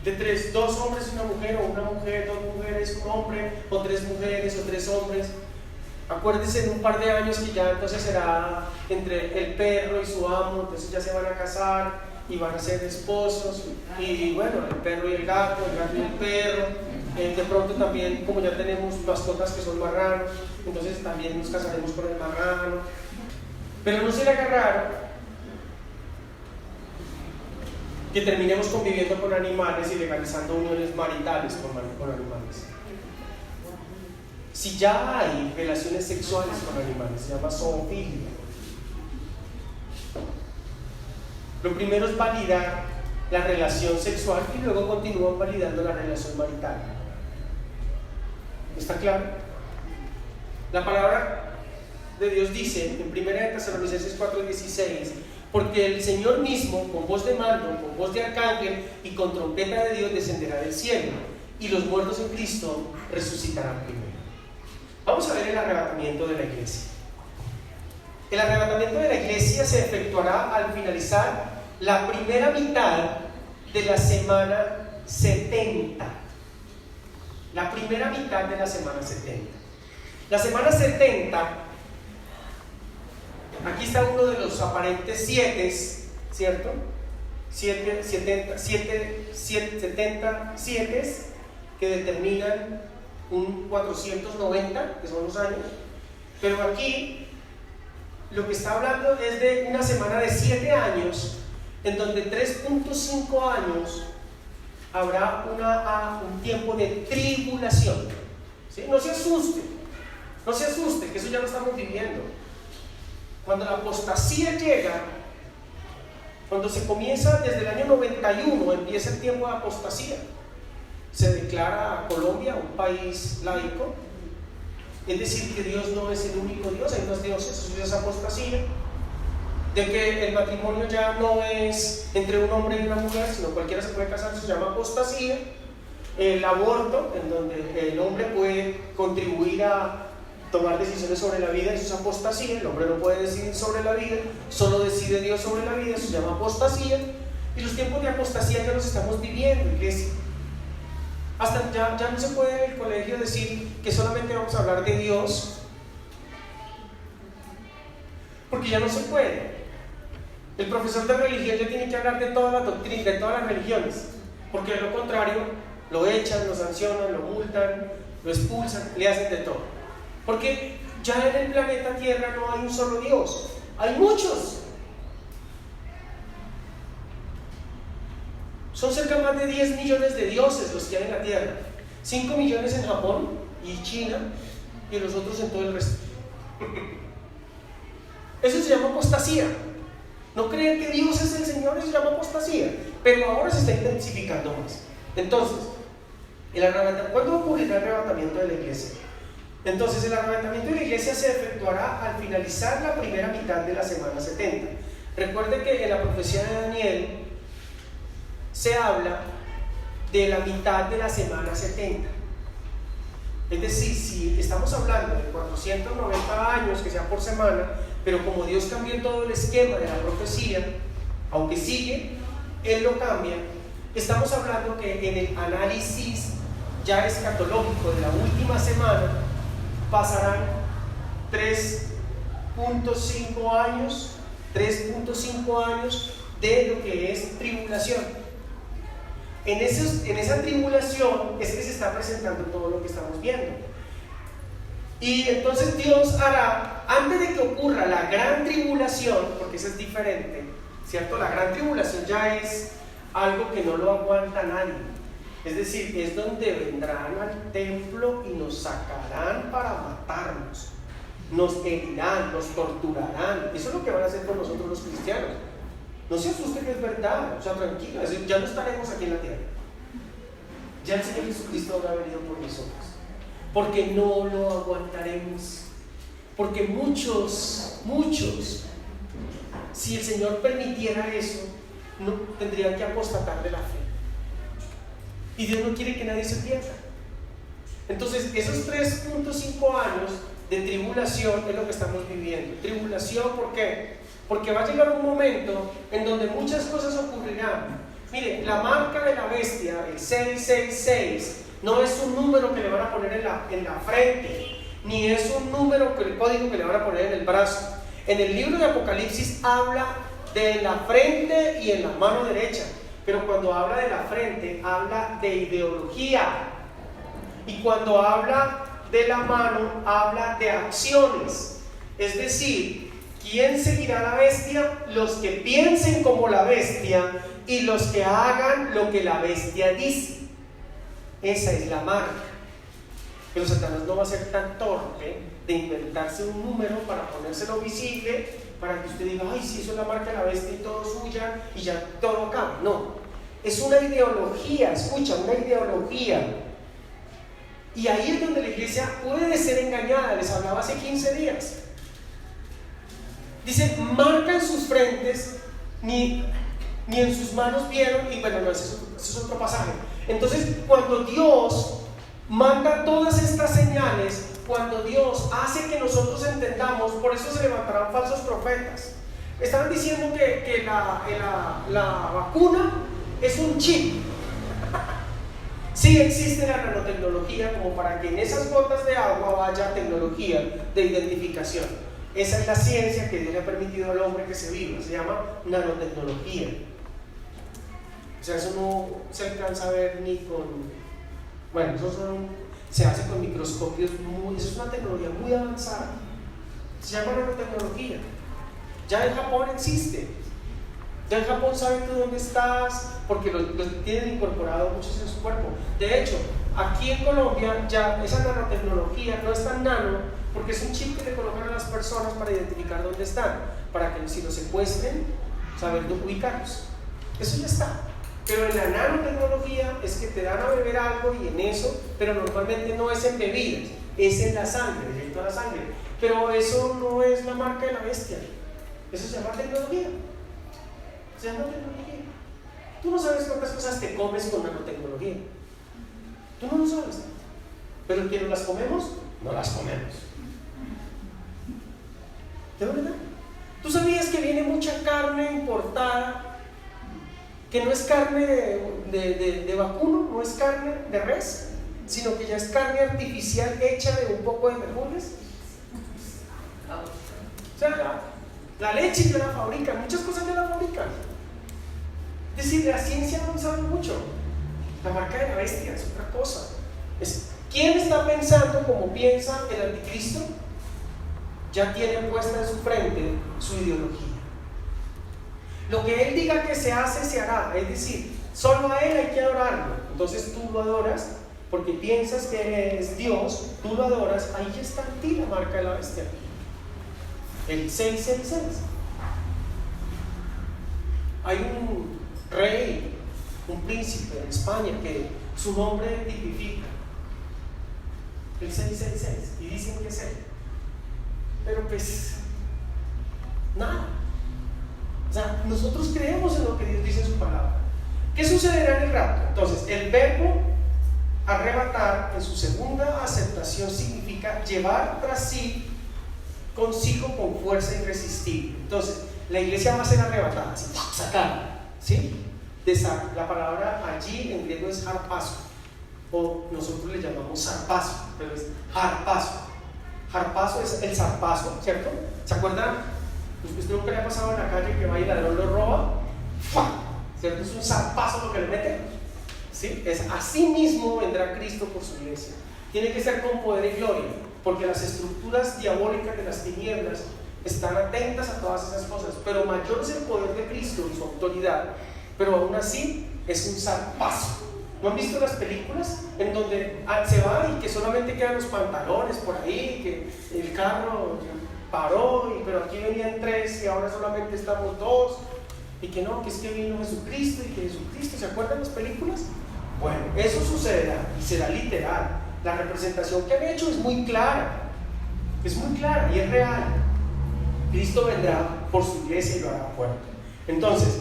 S1: De 3, 2 hombres y una mujer, o una mujer, 2 mujeres, un hombre, o 3 mujeres, o 3 hombres. Acuérdense en un par de años que ya entonces será entre el perro y su amo, entonces ya se van a casar y van a ser esposos, y bueno, el perro y el gato y el perro. De pronto también, como ya tenemos mascotas que son marranos, entonces también nos casaremos con el marrano. Pero no será raro que terminemos conviviendo con animales y legalizando uniones maritales con animales. Si ya hay relaciones sexuales con animales, se llama zoofilia. Lo primero es validar la relación sexual y luego continúan validando la relación marital. ¿Está claro? La palabra de Dios dice en 1 Tesalonicenses 4:16: porque el Señor mismo, con voz de mando, con voz de arcángel y con trompeta de Dios, descenderá del cielo, y los muertos en Cristo resucitarán primero. Vamos a ver el arrebatamiento de la iglesia. El arrebatamiento de la iglesia se efectuará al finalizar la primera mitad de la semana 70. La primera mitad de la semana 70. La semana 70, aquí está uno de los aparentes 7, ¿cierto? 70 7 que determinan un 490, que son los años. Pero aquí lo que está hablando es de una semana de 7 años, en donde 3.5 años habrá un tiempo de tribulación. ¿Sí? No se asuste, que eso ya lo estamos viviendo. Cuando la apostasía llega, cuando se comienza desde el año 91, empieza el tiempo de apostasía. Se declara a Colombia un país laico, es decir, que Dios no es el único Dios, hay dos dioses, eso es apostasía. De que el matrimonio ya no es entre un hombre y una mujer, sino cualquiera se puede casar, eso se llama apostasía. el aborto, en donde el hombre puede contribuir a tomar decisiones sobre la vida, eso es apostasía. El hombre no puede decidir sobre la vida, solo decide Dios sobre la vida, eso se llama apostasía. Y los tiempos de apostasía ya los estamos viviendo, iglesia. Hasta ya no se puede en el colegio decir que solamente vamos a hablar de Dios, porque ya no se puede. El profesor de religión ya tiene que hablar de toda la doctrina, de todas las religiones, porque de lo contrario lo echan, lo sancionan, lo multan, lo expulsan, le hacen de todo. Porque ya en el planeta Tierra no hay un solo Dios, hay muchos. Son cerca más de 10 millones de dioses los que hay en la Tierra. 5 millones en Japón y China, y los otros en todo el resto. Eso se llama apostasía. No creen que Dios es el Señor, eso se llama apostasía. Pero ahora se está intensificando más. Entonces, ¿cuándo ocurrirá el arrebatamiento de la iglesia? Entonces, el arrebatamiento de la iglesia se efectuará al finalizar la primera mitad de la semana 70. Recuerde que en la profecía de Daniel se habla de la mitad de la semana 70. Es decir, si estamos hablando de 490 años que sea por semana, pero como Dios cambió todo el esquema de la profecía, aunque sigue, Él lo cambia, estamos hablando que en el análisis ya escatológico de la última semana pasarán 3.5 años de lo que es tribulación. En esa tribulación es que se está presentando todo lo que estamos viendo. Y entonces Dios hará, antes de que ocurra la gran tribulación, porque eso es diferente, ¿cierto? La gran tribulación ya es algo que no lo aguanta nadie. Es decir, es donde vendrán al templo y nos sacarán para matarnos, nos herirán, nos torturarán. Eso es lo que van a hacer con nosotros los cristianos. No se asuste que es verdad, o sea, tranquilo, ya no estaremos aquí en la tierra. Ya el Señor Jesucristo habrá venido por nosotros, porque no lo aguantaremos. Porque muchos, si el Señor permitiera eso, no tendrían que apostatar de la fe. Y Dios no quiere que nadie se pierda. Entonces, esos 3.5 años de tribulación es lo que estamos viviendo. Tribulación, ¿por qué? Porque va a llegar un momento en donde muchas cosas ocurrirán. Mire, la marca de la bestia, el 666, no es un número que le van a poner en la frente, ni es un número, el código que le van a poner en el brazo. En el libro de Apocalipsis habla de la frente y en la mano derecha, pero cuando habla de la frente, habla de ideología, y cuando habla de la mano, habla de acciones. Es decir, ¿quién seguirá a la bestia? Los que piensen como la bestia y los que hagan lo que la bestia dice. Esa es la marca. Pero Satanás no va a ser tan torpe de inventarse un número para ponérselo visible, para que usted diga, ay, sí, eso es la marca de la bestia y todos huyan y ya todo acaba. No, es una ideología, escucha, una ideología. Y ahí es donde la iglesia puede ser engañada. Les hablaba hace 15 días. Dice, marcan sus frentes, ni en sus manos vieron, y bueno, no, ese es otro pasaje. Entonces, cuando Dios manda todas estas señales, cuando Dios hace que nosotros entendamos, por eso se levantarán falsos profetas. Estaban diciendo que la vacuna es un chip. Sí existe la nanotecnología como para que en esas gotas de agua vaya tecnología de identificación. Esa es la ciencia que Dios le ha permitido al hombre que se viva, se llama nanotecnología. O sea, eso no se alcanza a ver ni con... Bueno, se hace con microscopios eso es una tecnología muy avanzada. Se llama nanotecnología. Ya en Japón existe. Ya en Japón saben tú dónde estás, porque lo tienen incorporado muchos en su cuerpo. De hecho, aquí en Colombia ya esa nanotecnología no es tan nano, porque es un chip que le colocan a las personas para identificar dónde están, para que si los secuestren, saber dónde ubicarlos. Eso ya está. Pero en la nanotecnología es que te dan a beber algo y en eso, pero normalmente no es en bebidas, es en la sangre, directo a la sangre. Pero eso no es la marca de la bestia. Eso se llama tecnología. Se llama tecnología. Tú no sabes cuántas cosas te comes con nanotecnología. Tú no lo sabes. Pero que no las comemos, no las comemos. ¿De verdad? ¿Tú sabías que viene mucha carne importada? Que no es carne de vacuno, no es carne de res, sino que ya es carne artificial hecha de un poco de verduras. O sea, la leche ya la fabrican, muchas cosas ya la fabrican. Es decir, la ciencia no sabe mucho. La marca de la bestia es otra cosa. ¿Quién está pensando como piensa el anticristo? Ya tiene puesta en su frente su ideología. Lo que él diga que se hace, se hará. Es decir, solo a él hay que adorarlo. Entonces tú lo adoras porque piensas que es Dios, tú lo adoras, ahí ya está en ti la marca de la bestia. El 666. Hay un rey, un príncipe en España que su nombre tipifica el 666 y dicen que es él. Pero pues nada. O sea, nosotros creemos en lo que Dios dice en su palabra. ¿Qué sucederá en el rapto? Entonces, el verbo arrebatar en su segunda aceptación significa llevar tras sí consigo con fuerza irresistible. Entonces, la iglesia va a ser arrebatada, así, sacar, ¿sí? La palabra allí en griego es harpazo, o nosotros le llamamos zarpazo, pero es harpazo. Harpazo es el zarpazo, ¿cierto? ¿Se acuerdan? Usted nunca le ha pasado en la calle que va y el ladrón lo roba, ¡fua! ¿Cierto? Es un zarpazo lo que le mete, ¿sí? Es así mismo vendrá Cristo por su iglesia. Tiene que ser con poder y gloria, porque las estructuras diabólicas de las tinieblas están atentas a todas esas cosas, pero mayor es el poder de Cristo y su autoridad, pero aún así es un zarpazo. ¿No han visto las películas en donde se va y que solamente quedan los pantalones por ahí, que el carro paró, pero aquí venían 3 y ahora solamente estamos 2, y que no, que es que vino Jesucristo y que Jesucristo, ¿se acuerdan las películas? Bueno, eso sucederá y será literal. La representación que han hecho es muy clara y es real. Cristo vendrá por su iglesia y lo hará fuerte. Entonces,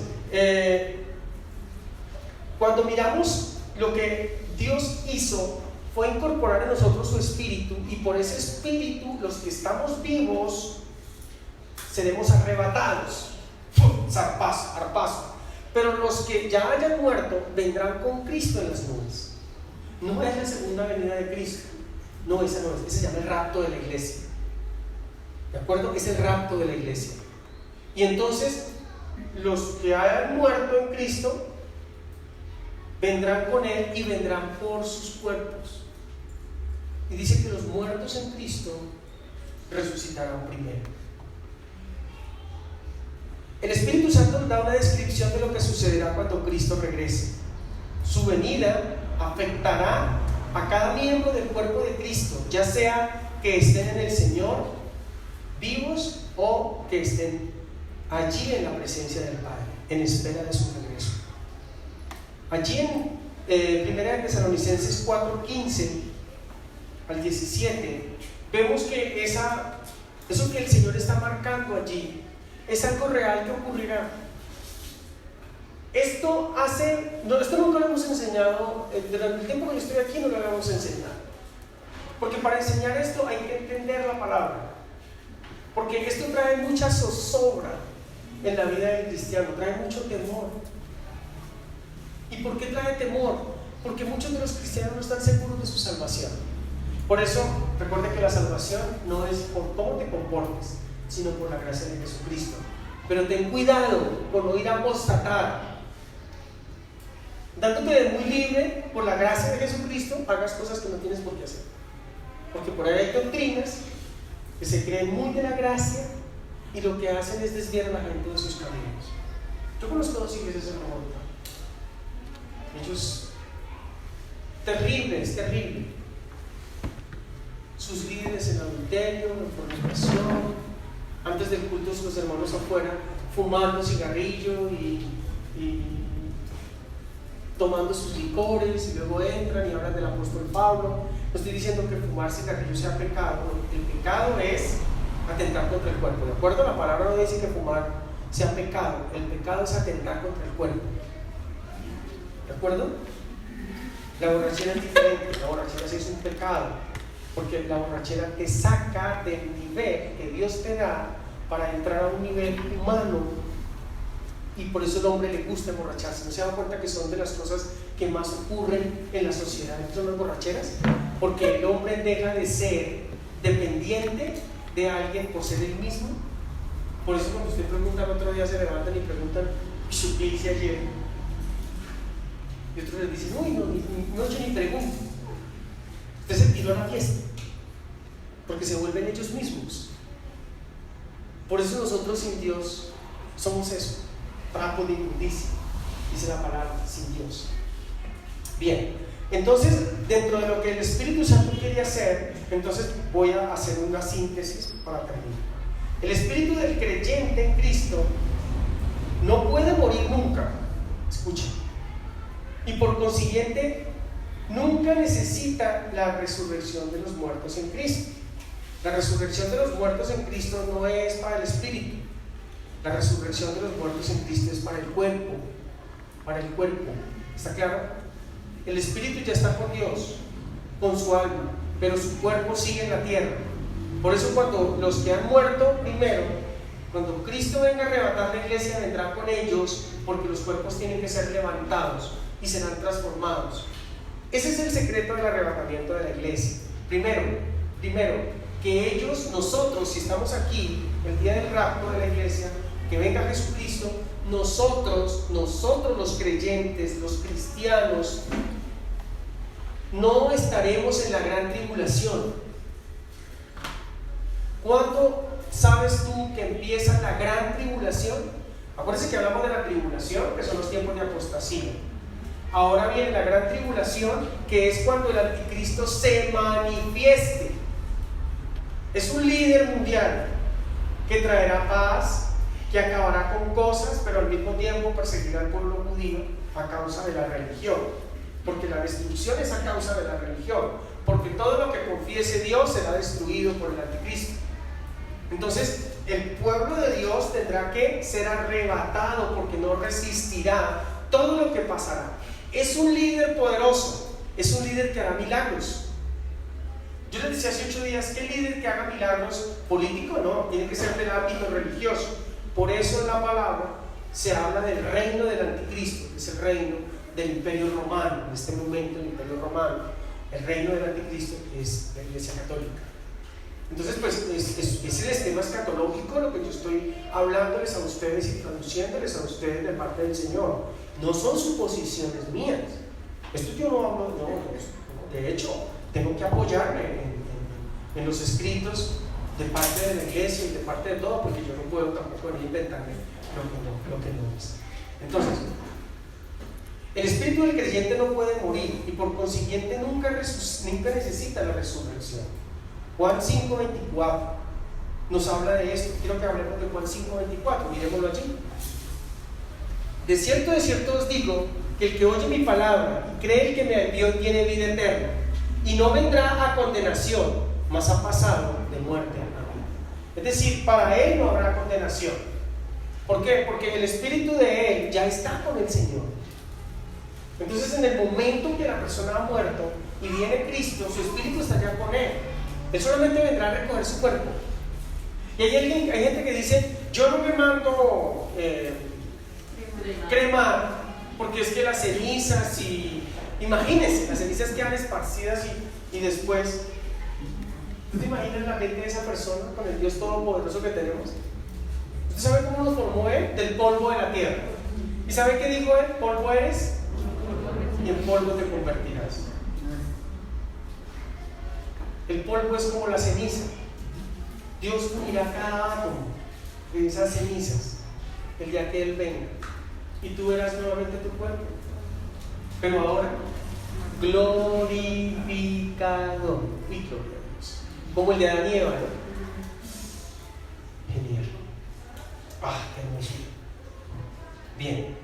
S1: cuando miramos lo que Dios hizo fue incorporar en nosotros su espíritu, y por ese espíritu los que estamos vivos seremos arrebatados, zarpazo, arpazo. Pero los que ya hayan muerto vendrán con Cristo en las nubes. No es la segunda venida de Cristo, no, esa no es, ese se llama el rapto de la iglesia. ¿De acuerdo? Es el rapto de la iglesia. Y entonces los que hayan muerto en Cristo vendrán con Él y vendrán por sus cuerpos. Y dice que los muertos en Cristo resucitarán primero. El Espíritu Santo nos da una descripción de lo que sucederá cuando Cristo regrese. Su venida afectará a cada miembro del cuerpo de Cristo, ya sea que estén en el Señor vivos o que estén allí en la presencia del Padre, en espera de su regreso. Allí en 1 Tesalonicenses 4:15 al 17 vemos que eso que el Señor está marcando allí es algo real que ocurrirá. Esto nunca lo hemos enseñado, durante el tiempo que yo estoy aquí no lo habíamos enseñado, porque para enseñar esto hay que entender la palabra, porque esto trae mucha zozobra en la vida del cristiano, trae mucho temor. ¿Y por qué trae temor? Porque muchos de los cristianos no están seguros de su salvación. Por eso, recuerda que la salvación no es por cómo te comportes, sino por la gracia de Jesucristo. Pero ten cuidado con no ir a apostatar. Dándote de muy libre por la gracia de Jesucristo, hagas cosas que no tienes por qué hacer. Porque por ahí hay doctrinas que se creen muy de la gracia y lo que hacen es desviar a la gente de sus caminos. Yo conozco 2 iglesias en Bogotá. Ellos, terrible. Sus líderes en adulterio, en fornicación, antes del culto los hermanos afuera fumando cigarrillo y tomando sus licores, y luego entran y hablan del apóstol Pablo. No estoy diciendo que fumar cigarrillo sea pecado, el pecado es atentar contra el cuerpo, ¿de acuerdo? La palabra no dice que fumar sea pecado, el pecado es atentar contra el cuerpo, ¿de acuerdo? La borrachera es diferente, la borrachera sí es un pecado, porque la borrachera te saca del nivel que Dios te da para entrar a un nivel humano, y por eso al hombre le gusta emborracharse. ¿No se dan cuenta que son de las cosas que más ocurren en la sociedad, son las borracheras? Porque el hombre deja de ser dependiente de alguien por ser él mismo. Por eso cuando usted pregunta, el otro día se levantan y preguntan, ¿qué hice ayer? Y otros les dicen, uy, no he hecho ni pregunta. Usted se tiró a la fiesta, porque se vuelven ellos mismos. Por eso nosotros sin Dios somos eso, trapo de inmundicia, dice la palabra, sin Dios. Bien, entonces dentro de lo que el Espíritu Santo quiere hacer, entonces voy a hacer una síntesis para terminar. El espíritu del creyente en Cristo no puede morir nunca, escuchen, y por consiguiente nunca necesita la resurrección de los muertos en Cristo. La resurrección de los muertos en Cristo no es para el espíritu. La resurrección de los muertos en Cristo es para el cuerpo. Para el cuerpo. ¿Está claro? El espíritu ya está con Dios, con su alma, pero su cuerpo sigue en la tierra. Por eso cuando los que han muerto primero, cuando Cristo venga a arrebatar la iglesia, vendrá con ellos, porque los cuerpos tienen que ser levantados y serán transformados. Ese es el secreto del arrebatamiento de la iglesia. Primero, que ellos, nosotros, si estamos aquí el día del rapto de la iglesia, que venga Jesucristo, nosotros los creyentes, los cristianos, no estaremos en la gran tribulación. ¿Cuándo sabes tú que empieza la gran tribulación? Acuérdense que hablamos de la tribulación, que son los tiempos de apostasía. Ahora viene la gran tribulación, que es cuando el anticristo se manifieste. Es un líder mundial que traerá paz, que acabará con cosas, pero al mismo tiempo perseguirá al pueblo judío a causa de la religión, porque la destrucción es a causa de la religión, porque todo lo que confiese Dios será destruido por el anticristo. Entonces el pueblo de Dios tendrá que ser arrebatado, porque no resistirá todo lo que pasará. Es un líder poderoso, es un líder que hará milagros. Yo les decía hace 8 días que el líder que haga milagros político no, tiene que ser del ámbito religioso. Por eso en la palabra se habla del reino del anticristo, que es el reino del imperio romano. En este momento el imperio romano, el reino del anticristo es la iglesia católica. Entonces pues es el esquema escatológico lo que yo estoy hablándoles a ustedes y traduciéndoles a ustedes de parte del Señor. No son suposiciones mías. Esto yo no hablo, no. De hecho tengo que apoyarme en los escritos de parte de la iglesia y de parte de todo, porque yo no puedo tampoco venir a inventarme lo que no es. Entonces, el espíritu del creyente no puede morir y por consiguiente nunca necesita la resurrección. Juan 5:24 nos habla de esto. Quiero que hablemos de Juan 5:24, miremoslo allí. De cierto os digo que el que oye mi palabra y cree el que me envió tiene vida eterna y no vendrá a condenación, mas ha pasado de muerte a vida. Es decir, para él no habrá condenación. ¿Por qué? Porque el espíritu de él ya está con el Señor. Entonces en el momento que la persona ha muerto y viene Cristo, su espíritu está ya con él. Él solamente vendrá a recoger su cuerpo. Y hay gente que dice, yo no me mando cremar, porque es que las cenizas imagínense, las cenizas quedan esparcidas y después, ¿tú te imaginas la mente de esa persona con el Dios todopoderoso que tenemos? ¿Usted sabe cómo nos formó él? Del polvo de la tierra. ¿Y sabe qué dijo él? Polvo eres y en polvo te convertirás. El polvo es como la ceniza. Dios unirá cada átomo de esas cenizas el día que Él venga y tú verás nuevamente tu cuerpo, pero ahora glorificado. Y gloria a Dios, como el de Adán y Eva, ¿no? Genial. Qué hermoso. Bien,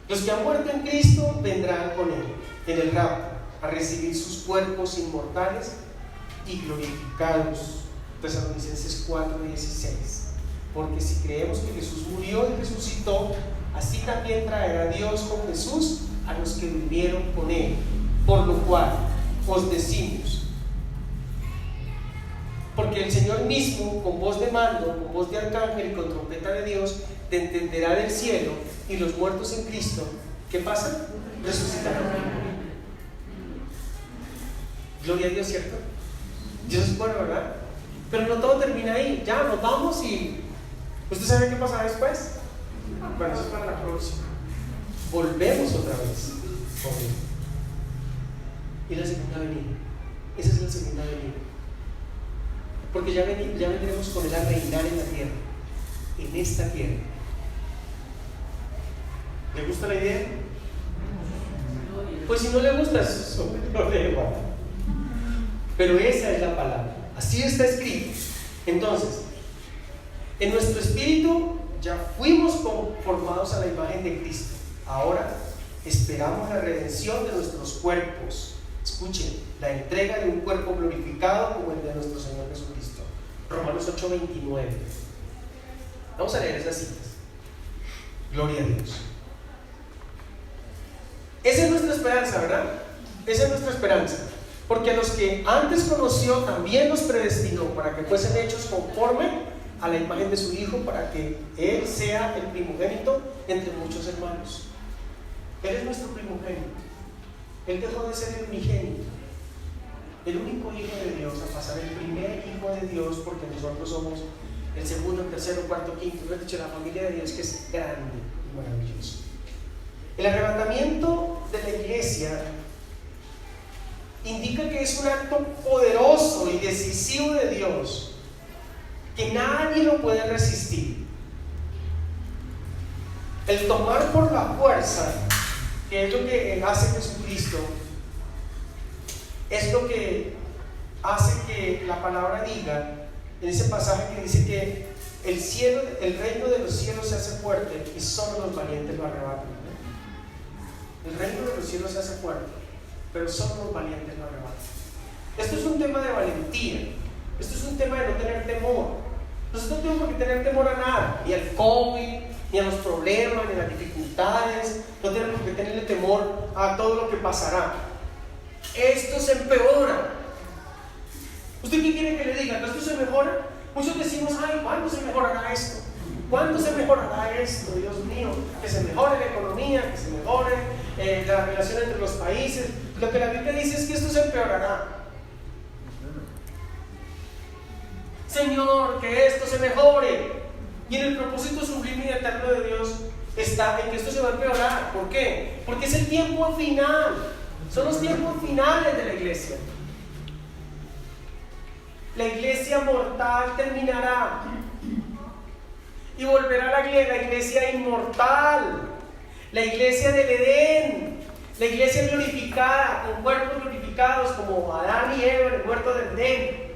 S1: los que han muerto en Cristo vendrán con Él en el rapto a recibir sus cuerpos inmortales y glorificados. Tesalonicenses 4:16. Porque si creemos que Jesús murió y resucitó, así también traerá Dios con Jesús a los que vivieron con Él Por lo cual os decimos, porque el Señor mismo, con voz de mando, con voz de arcángel y con trompeta de Dios, te entenderá del cielo, y los muertos en Cristo, ¿qué pasa? Resucitarán. Gloria a Dios, ¿cierto? Dios es bueno, ¿verdad? Pero no todo termina ahí. Ya nos vamos y ¿usted sabe qué pasa después? Bueno, eso es para la próxima. Volvemos otra vez con Él. Y la segunda venida. Esa es la segunda venida. Porque ya vendremos con Él a reinar en la tierra. En esta tierra. ¿Le gusta la idea? Pues si no le gusta, eso es un problema. Pero esa es la palabra. Así está escrito. Entonces, en nuestro espíritu ya fuimos conformados a la imagen de Cristo. Ahora esperamos la redención de nuestros cuerpos. Escuchen, la entrega de un cuerpo glorificado como el de nuestro Señor Jesucristo. Romanos 8:29. Vamos a leer esas citas. Gloria a Dios. Esa es nuestra esperanza, ¿verdad? Esa es nuestra esperanza. Porque a los que antes conoció también los predestinó para que fuesen hechos conforme a la imagen de su Hijo, para que Él sea el primogénito entre muchos hermanos. Él es nuestro primogénito. Él dejó de ser el unigénito, el único Hijo de Dios, a pasar el primer Hijo de Dios, porque nosotros somos el segundo, el tercero, cuarto, quinto, dicho, la familia de Dios, que es grande y maravilloso. El arrebatamiento de la iglesia indica que es un acto poderoso y decisivo de Dios, que nadie lo puede resistir. El tomar por la fuerza, que es lo que hace Jesucristo, es lo que hace que la palabra diga, en ese pasaje que dice que el reino de los cielos se hace fuerte y solo los valientes lo arrebatan. El reino de los cielos se hace fuerte, pero solo los valientes lo arrebatan. Esto es un tema de valentía. Esto es un tema de no tener temor. Nosotros no tenemos por qué tener temor a nada, ni al COVID, ni a los problemas, ni a las dificultades. No tenemos por qué tenerle temor a todo lo que pasará. Esto se empeora. ¿Usted qué quiere que le diga? ¿Esto se mejora? Muchos decimos, ay, ¿cuándo se mejorará esto? ¿Cuándo se mejorará esto? Dios mío, que se mejore la economía, que se mejore la relación entre los países. Lo que la Biblia dice es que esto se empeorará. Señor, que esto se mejore. Y en el propósito sublime y eterno de Dios está en que esto se va a empeorar. ¿Por qué? Porque es el tiempo final. Son los tiempos finales de la iglesia. La iglesia mortal terminará y volverá la iglesia inmortal, la iglesia del Edén, la iglesia glorificada, con cuerpos glorificados como Adán y Eva en el huerto del Edén.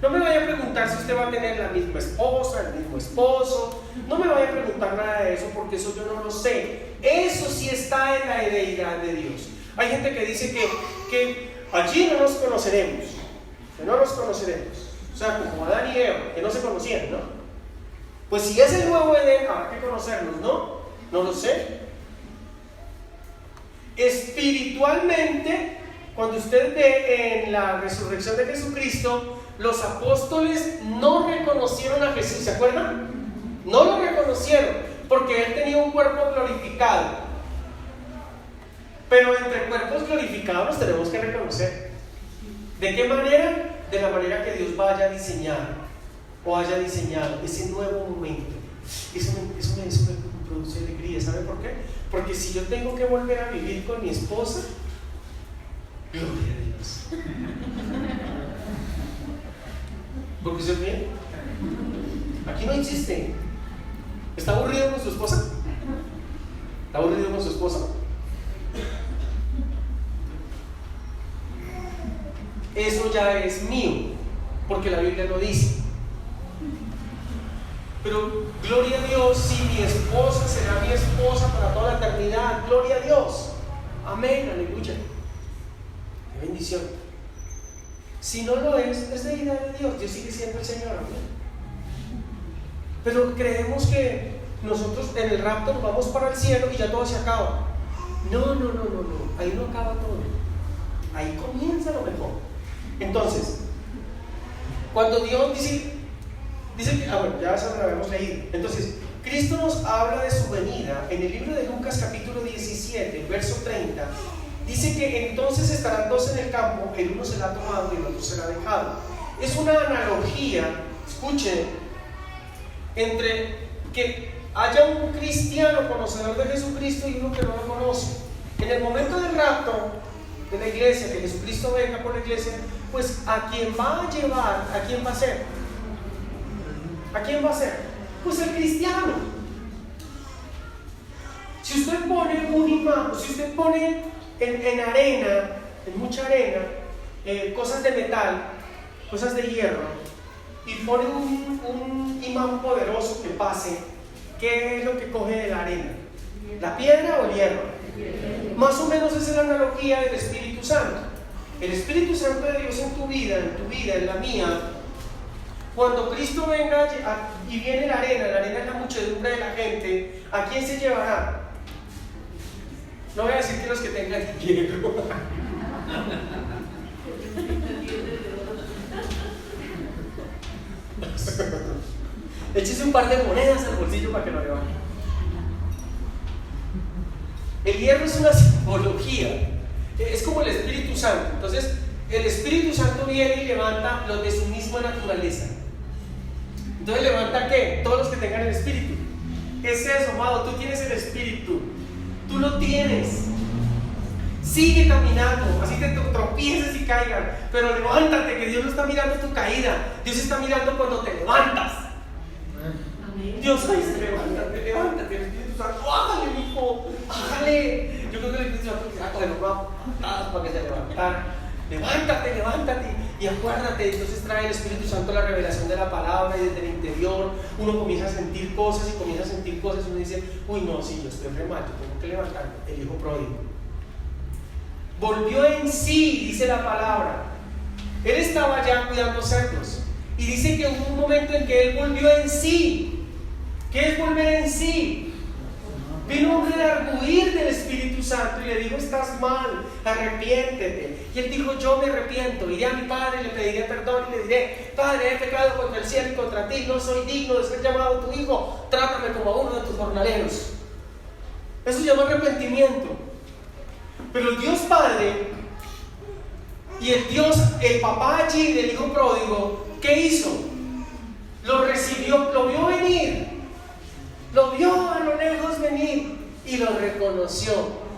S1: No me vaya a preguntar si usted va a tener la misma esposa, el mismo esposo. No me vaya a preguntar nada de eso, porque eso yo no lo sé. Eso sí está en la deidad de Dios. Hay gente que dice que allí no nos conoceremos, que no nos conoceremos. O sea, como Adán y Eva, que no se conocían, ¿no? Pues si es el nuevo Edén, habrá que conocernos, ¿no? No lo sé. Espiritualmente, cuando usted ve en la resurrección de Jesucristo, los apóstoles no reconocieron a Jesús, ¿se acuerdan? No lo reconocieron, porque Él tenía un cuerpo glorificado. Pero entre cuerpos glorificados los tenemos que reconocer. ¿De qué manera? De la manera que Dios vaya a diseñar o haya diseñado ese nuevo momento. Eso me produce alegría. ¿Sabe por qué? Porque si yo tengo que volver a vivir con mi esposa, gloria a Dios. ¿Por qué se ríe? Aquí no existe. ¿Está aburrido con su esposa? ¿Está aburrido con su esposa? Eso ya es mío, porque la Biblia lo dice. Pero gloria a Dios, si mi esposa será mi esposa para toda la eternidad. Gloria a Dios. Amén, aleluya. Qué bendición. Si no lo es deidad de Dios. Dios sigue siendo el Señor. Amén. Pero creemos que nosotros en el rapto nos vamos para el cielo y ya todo se acaba. No. Ahí no acaba todo. ahí comienza lo mejor. Entonces, cuando Dios dice que, bueno, ya eso lo habíamos leído. Entonces, Cristo nos habla de su venida en el libro de Lucas capítulo 17, verso 30. Dice que entonces estarán dos en el campo, el uno será tomado y el otro será dejado. Es una analogía, escuchen, entre que haya un cristiano conocedor de Jesucristo y uno que no lo conoce. En el momento del rapto de la iglesia, que Jesucristo venga por la iglesia, pues a quién va a llevar, ¿a quién va a ser? ¿A quién va a ser? Pues el cristiano. Si usted pone un imán, si usted pone en arena, en mucha arena, cosas de metal, cosas de hierro, y pone un imán poderoso que pase, ¿qué es lo que coge de la arena? ¿La piedra o el hierro? Más o menos esa es la analogía del Espíritu Santo. El Espíritu Santo de Dios en tu vida, en la mía, cuando Cristo venga y viene la arena es la muchedumbre de la gente, ¿a quién se llevará? No voy a decir que los que tengan hierro. Échese un par de monedas al bolsillo para que lo levante. El hierro es una simbología, es como el Espíritu Santo. Entonces, el Espíritu Santo viene y levanta los de su misma naturaleza. Entonces, ¿levanta qué? Todos los que tengan el Espíritu. ¿Qué es eso, amado? Tú tienes el Espíritu, tú lo tienes. Sigue caminando, así te tropieces y caigas, pero levántate, que Dios no está mirando tu caída, Dios está mirando cuando te levantas. Amén. Dios dice, levántate, el Espíritu Santo, ¡hágale, mijo! ¡Hágale! Yo creo que el Espíritu Santo quisiera cogerlo para que se levantara. Levántate y acuérdate. Entonces trae el Espíritu Santo la revelación de la palabra, y desde el interior uno comienza a sentir cosas y uno dice, uy, no, sí, yo estoy re mal, yo tengo que levantarme. El hijo pródigo volvió en sí, dice la palabra. Él estaba ya cuidando cerdos y dice que hubo un momento en que él volvió en sí. ¿Qué es volver en sí? Vino un redarguir del Espíritu Santo y le dijo, estás mal, arrepiéntete. Y él dijo, yo me arrepiento, iré a mi padre y le pediré perdón y le diré, Padre, he pecado contra el cielo y contra ti, no soy digno de ser llamado tu hijo, trátame como a uno de tus jornaleros. Eso se llama arrepentimiento. Pero el Dios Padre y el papá allí del hijo pródigo, ¿qué hizo? Lo recibió, lo vio venir, lo vio a lo lejos venir y lo reconoció.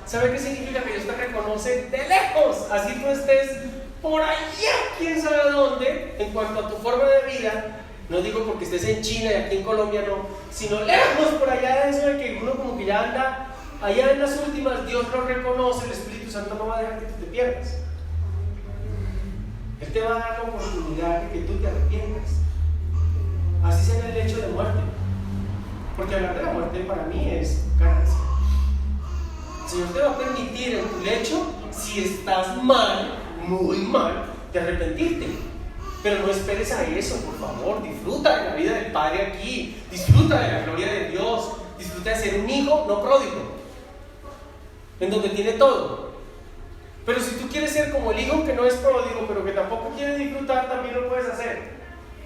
S1: ¿Sabe qué significa? Que Dios te reconoce de lejos, así tú estés por allá, quién sabe dónde, en cuanto a tu forma de vida. No digo porque estés en China y aquí en Colombia no, sino lejos por allá de eso de que uno como que ya anda allá en las últimas. Dios lo reconoce, el Espíritu Santo no va a dejar que tú te pierdas. Él te va a dar la oportunidad de que tú te arrepientas, así sea en el lecho de muerte, porque hablar de la muerte para mí es ganancia. El Señor te va a permitir en tu lecho, si estás mal, muy mal, de arrepentirte. Pero no esperes a eso, por favor. Disfruta de la vida del Padre aquí, disfruta de la gloria de Dios, disfruta de ser un hijo no pródigo, en donde tiene todo. Pero si tú quieres ser como el hijo que no es pródigo, pero que tampoco quiere disfrutar, también lo puedes hacer.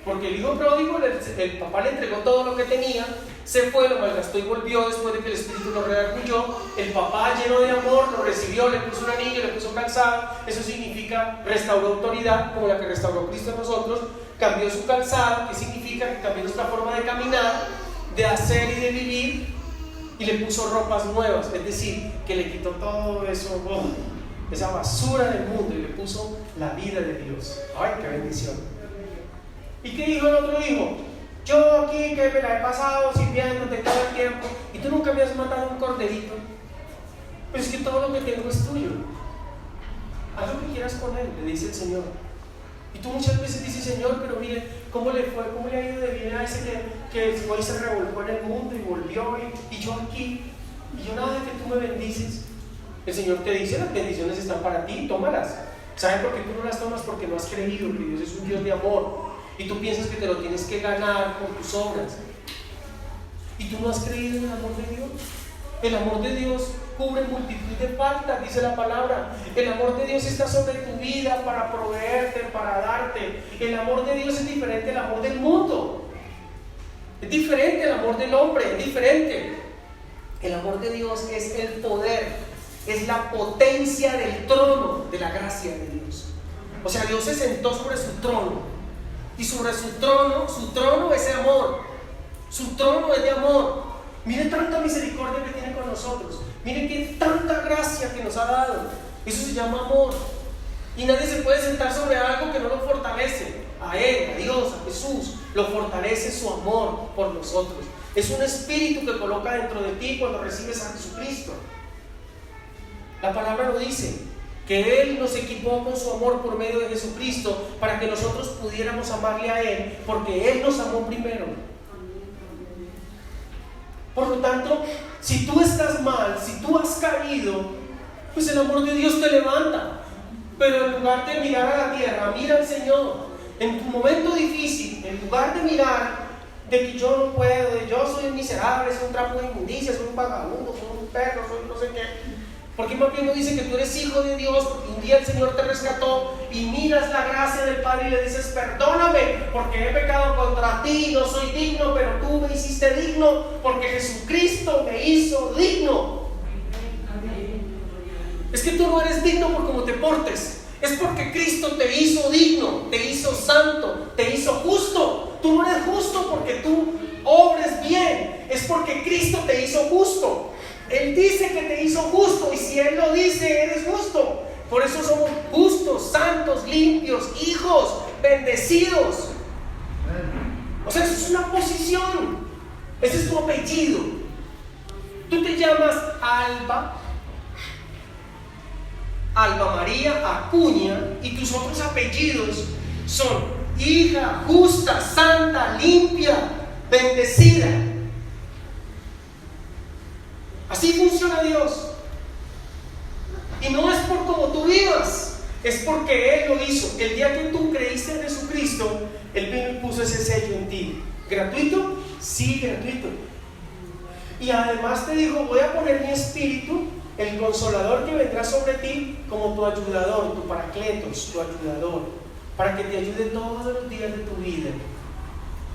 S1: Porque el hijo pródigo, el papá le entregó todo lo que tenía, se fue, lo malgastó y volvió después de que el Espíritu lo redarguyó. El papá, lleno de amor, lo recibió, le puso un anillo, le puso calzado. Eso significa restauró autoridad, como la que restauró Cristo en nosotros. Cambió su calzado, que significa que cambió nuestra forma de caminar, de hacer y de vivir, y le puso ropas nuevas, es decir, que le quitó todo eso, esa basura del mundo, y le puso la vida de Dios. ¡Ay, qué bendición! ¿Y qué dijo el otro hijo? Yo aquí que me la he pasado sirviéndote todo el tiempo y tú nunca me has matado un corderito. Pero es que todo lo que tengo es tuyo. Haz lo que quieras con él, le dice el Señor. Y tú muchas veces dices, Señor, pero mire, ¿cómo le fue? ¿Cómo le ha ido de bien a ese que hoy se revolcó en el mundo y volvió y yo aquí? Y yo nada, que tú me bendices. El Señor te dice, las bendiciones están para ti, tómalas. ¿Sabes por qué tú no las tomas? Porque no has creído que Dios es un Dios de amor. Y tú piensas que te lo tienes que ganar con tus obras. Y tú no has creído en el amor de Dios. El amor de Dios cubre multitud de faltas, dice la palabra. El amor de Dios está sobre tu vida para proveerte, para darte. El amor de Dios es diferente al amor del mundo. Es diferente al amor del hombre, es diferente. El amor de Dios es el poder, es la potencia del trono de la gracia de Dios. O sea, Dios se sentó sobre su trono. Y sobre su trono es de amor. Su trono es de amor. Mire tanta misericordia que tiene con nosotros. Mire que tanta gracia que nos ha dado. Eso se llama amor. Y nadie se puede sentar sobre algo que no lo fortalece. A Él, a Dios, a Jesús, lo fortalece su amor por nosotros. Es un espíritu que coloca dentro de ti cuando recibes a Jesucristo. La palabra lo dice, que Él nos equipó con su amor por medio de Jesucristo para que nosotros pudiéramos amarle a Él, porque Él nos amó primero. Por lo tanto, si tú estás mal, si tú has caído, pues el amor de Dios te levanta. Pero en lugar de mirar a la tierra, mira al Señor. En tu momento difícil, en lugar de mirar de que yo no puedo, de yo soy un miserable, soy un trapo de inmundicia, soy un vagabundo, soy un perro, soy no sé qué. Porque más bien no dice que tú eres hijo de Dios, porque un día el Señor te rescató y miras la gracia del Padre y le dices: perdóname porque he pecado contra ti, no soy digno, pero tú me hiciste digno porque Jesucristo me hizo digno. Es que tú no eres digno por cómo te portes, es porque Cristo te hizo digno, te hizo santo, te hizo justo. Tú no eres justo porque tú obres bien, es porque Cristo te hizo justo. Él dice que te hizo justo, y si Él lo dice, eres justo. Por eso somos justos, santos, limpios, hijos, bendecidos. O sea, eso es una posición. Ese es tu apellido. Tú te llamas Alba María Acuña, y tus otros apellidos son hija, justa, santa, limpia, bendecida. Así funciona Dios. Y no es por cómo tú vivas, es porque Él lo hizo. El día que tú creíste en Jesucristo, Él vino y puso ese sello en ti. ¿Gratuito? Sí, gratuito. Y además te dijo: voy a poner mi espíritu, el consolador, que vendrá sobre ti como tu ayudador, tu paracletos, tu ayudador, para que te ayude todos los días de tu vida.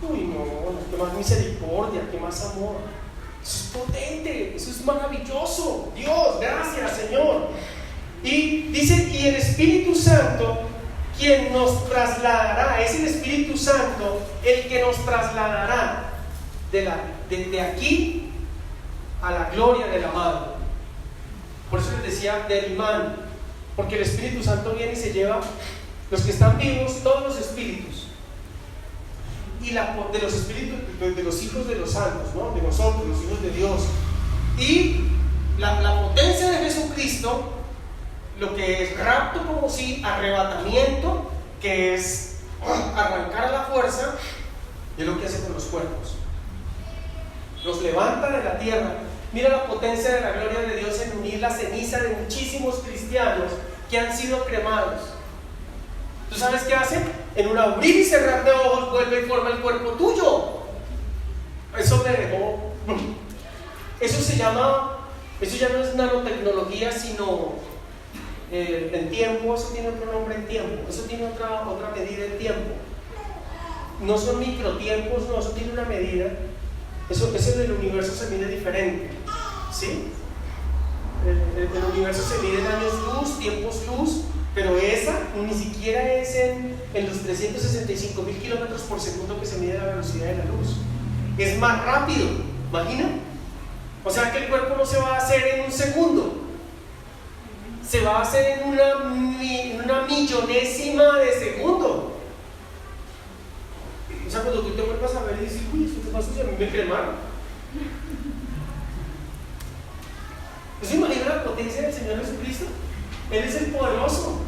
S1: Uy, no, qué más misericordia, qué más amor. Eso es potente, eso es maravilloso. Dios, gracias, Señor. Y dice: y el Espíritu Santo, quien nos trasladará, es el Espíritu Santo el que nos trasladará de aquí a la gloria del amado. Por eso les decía del imán, porque el Espíritu Santo viene y se lleva los que están vivos, todos los espíritus. Y de los espíritus de los hijos de los santos, ¿no? De nosotros, los hijos de Dios. Y la potencia de Jesucristo, lo que es rapto, como si arrebatamiento, que es arrancar a la fuerza, y es lo que hace con los cuerpos. Los levanta de la tierra. Mira la potencia de la gloria de Dios en unir la ceniza de muchísimos cristianos que han sido cremados. ¿Tú sabes qué hace? En un abrir y cerrar de ojos vuelve y forma el cuerpo tuyo. Eso me dejó. Eso ya no es nanotecnología, sino en tiempo. Eso tiene otro nombre en tiempo. Eso tiene otra medida en tiempo. No son microtiempos, no, eso tiene una medida. Eso del universo se mide diferente, ¿sí? El universo se mide en años luz, tiempos luz, pero esa ni siquiera es en los 365.000 kilómetros por segundo que se mide la velocidad de la luz. Es más rápido, ¿imagina? O sea que el cuerpo no se va a hacer en un segundo, se va a hacer en una millonésima de segundo. O sea, cuando tú te vuelvas a ver y dices: uy, ¿esto qué pasó? Si a mí me cremaron. ¿No se imagina la potencia del Señor Jesucristo? Él es el poderoso.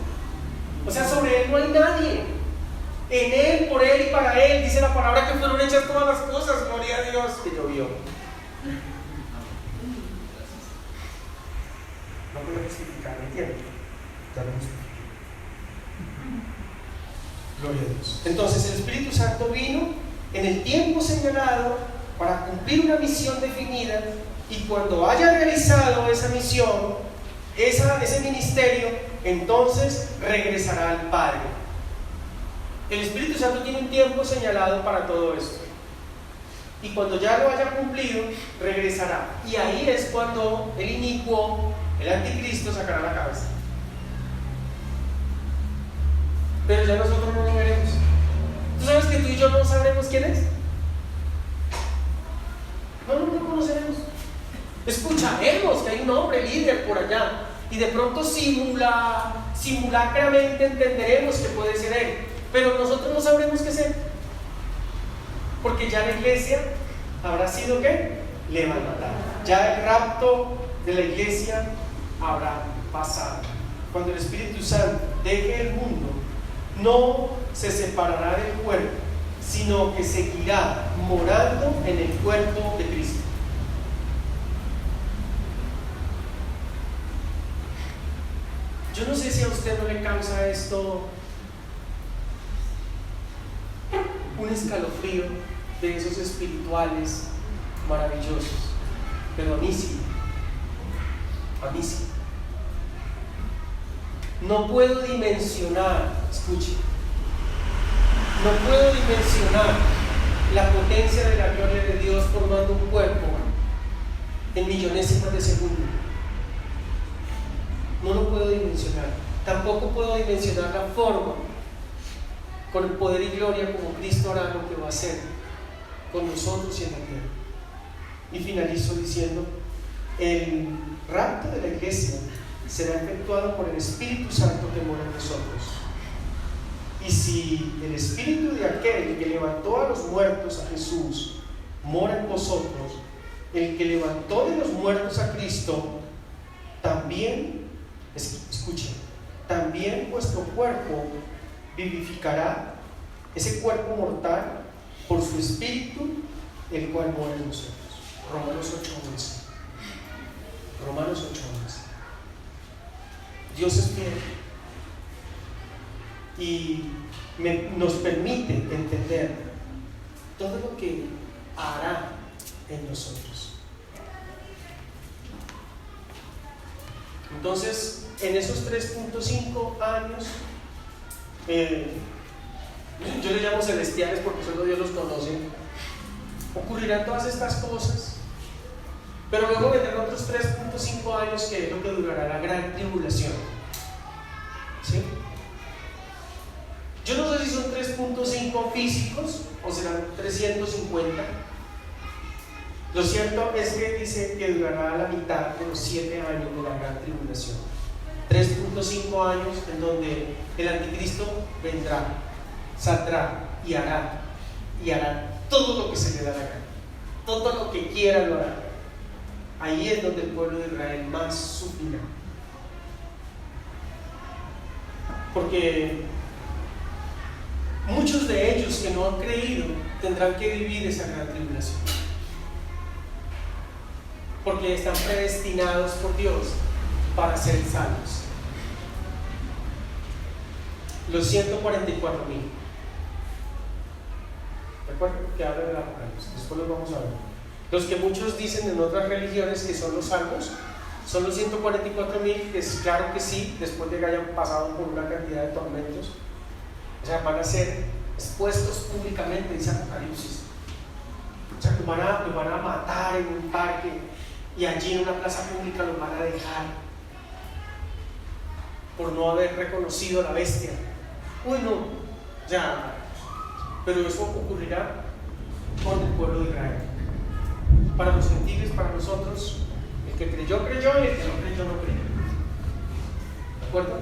S1: O sea, sobre Él no hay nadie. En Él, por Él y para Él, dice la palabra que fueron hechas todas las cosas. Gloria a Dios. Que llovió. No puedo explicar, ¿me entiendes? Ya lo expliqué. Gloria a Dios. Entonces el Espíritu Santo vino en el tiempo señalado para cumplir una misión definida, Y cuando haya realizado esa misión, ese ministerio, entonces regresará al Padre. El Espíritu Santo tiene un tiempo señalado para todo esto. Y cuando ya lo haya cumplido, regresará. Y ahí es cuando el inicuo, el anticristo, sacará la cabeza. Pero ya nosotros no lo veremos. ¿Tú sabes que tú y yo no sabremos quién es? No lo conoceremos. Escucharemos que hay un hombre líder por allá. Y de pronto simulacramente entenderemos que puede ser él. Pero nosotros no sabremos qué es él. Porque ya la iglesia habrá sido ¿qué? Levantada. Ya el rapto de la iglesia habrá pasado. Cuando el Espíritu Santo deje el mundo, no se separará del cuerpo, sino que seguirá morando en el cuerpo de Cristo. Yo no sé si a usted no le causa esto un escalofrío de esos espirituales maravillosos, pero a mí sí. No puedo dimensionar, escuche, no puedo dimensionar la potencia de la gloria de Dios formando un cuerpo en millonésimas de segundo. No lo puedo dimensionar. Tampoco puedo dimensionar la forma, con el poder y gloria como Cristo hará lo que va a hacer con nosotros y en la tierra. Y finalizo diciendo: el rapto de la iglesia será efectuado por el Espíritu Santo que mora en nosotros. Y si el Espíritu de aquel que levantó a los muertos a Jesús mora en vosotros, el que levantó de los muertos a Cristo también, escuchen, también vuestro cuerpo vivificará, ese cuerpo mortal, por su Espíritu, el cual mora en nosotros. Romanos 8:11. Romanos 8:11. Dios es fiel y nos permite entender todo lo que hará en nosotros. Entonces, en esos 3.5 años, yo les llamo celestiales porque solo Dios los conoce, ocurrirán todas estas cosas, pero luego vendrán otros 3.5 años, que es lo que durará la gran tribulación. ¿Sí? Yo no sé si son 3.5 físicos o serán 350. Lo cierto es que dice que durará la mitad de los 7 años de la gran tribulación. 3.5 años en donde el anticristo vendrá, saldrá y hará todo lo que se le da la gana, todo lo que quiera lo hará. Ahí es donde el pueblo de Israel más sufrirá, porque muchos de ellos que no han creído tendrán que vivir esa gran tribulación, porque están predestinados por Dios para ser salvos. Los 144.000, recuerden que habla del Apocalipsis, después los vamos a ver. Los que muchos dicen en otras religiones que son los salvos, son los 144.000, que es claro que sí, después de que hayan pasado por una cantidad de tormentos. O sea, van a ser expuestos públicamente, dice Apocalipsis. O sea, los van a matar en un parque y allí en una plaza pública los van a dejar por no haber reconocido a la bestia. Uy, no, ya. Pero eso ocurrirá con el pueblo de Israel. Para los gentiles, para nosotros, el que creyó, creyó, y el que no creyó, no creyó. ¿De acuerdo?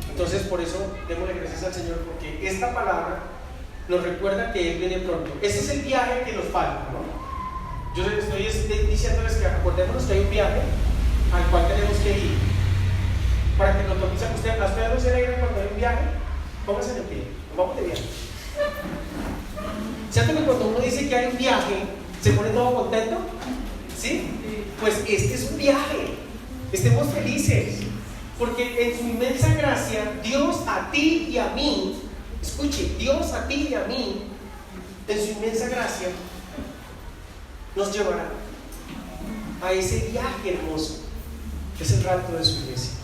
S1: Entonces, por eso, démosle gracias al Señor, porque esta palabra nos recuerda que Él viene pronto. Ese es el viaje que nos falta, ¿no? Yo les estoy diciéndoles que acordémonos que hay un viaje al cual tenemos que ir. Para que nos tomen, ¿a ustedes no se alegran cuando hay un viaje? Pónganse de pie, nos vamos de viaje. ¿Cierto que cuando uno dice que hay un viaje, se pone todo contento? ¿Sí? Pues este es un viaje. Estemos felices, porque en su inmensa gracia, Dios a ti y a mí, escuche, Dios a ti y a mí, en su inmensa gracia, nos llevará. a ese viaje hermoso, que es el rapto de su iglesia.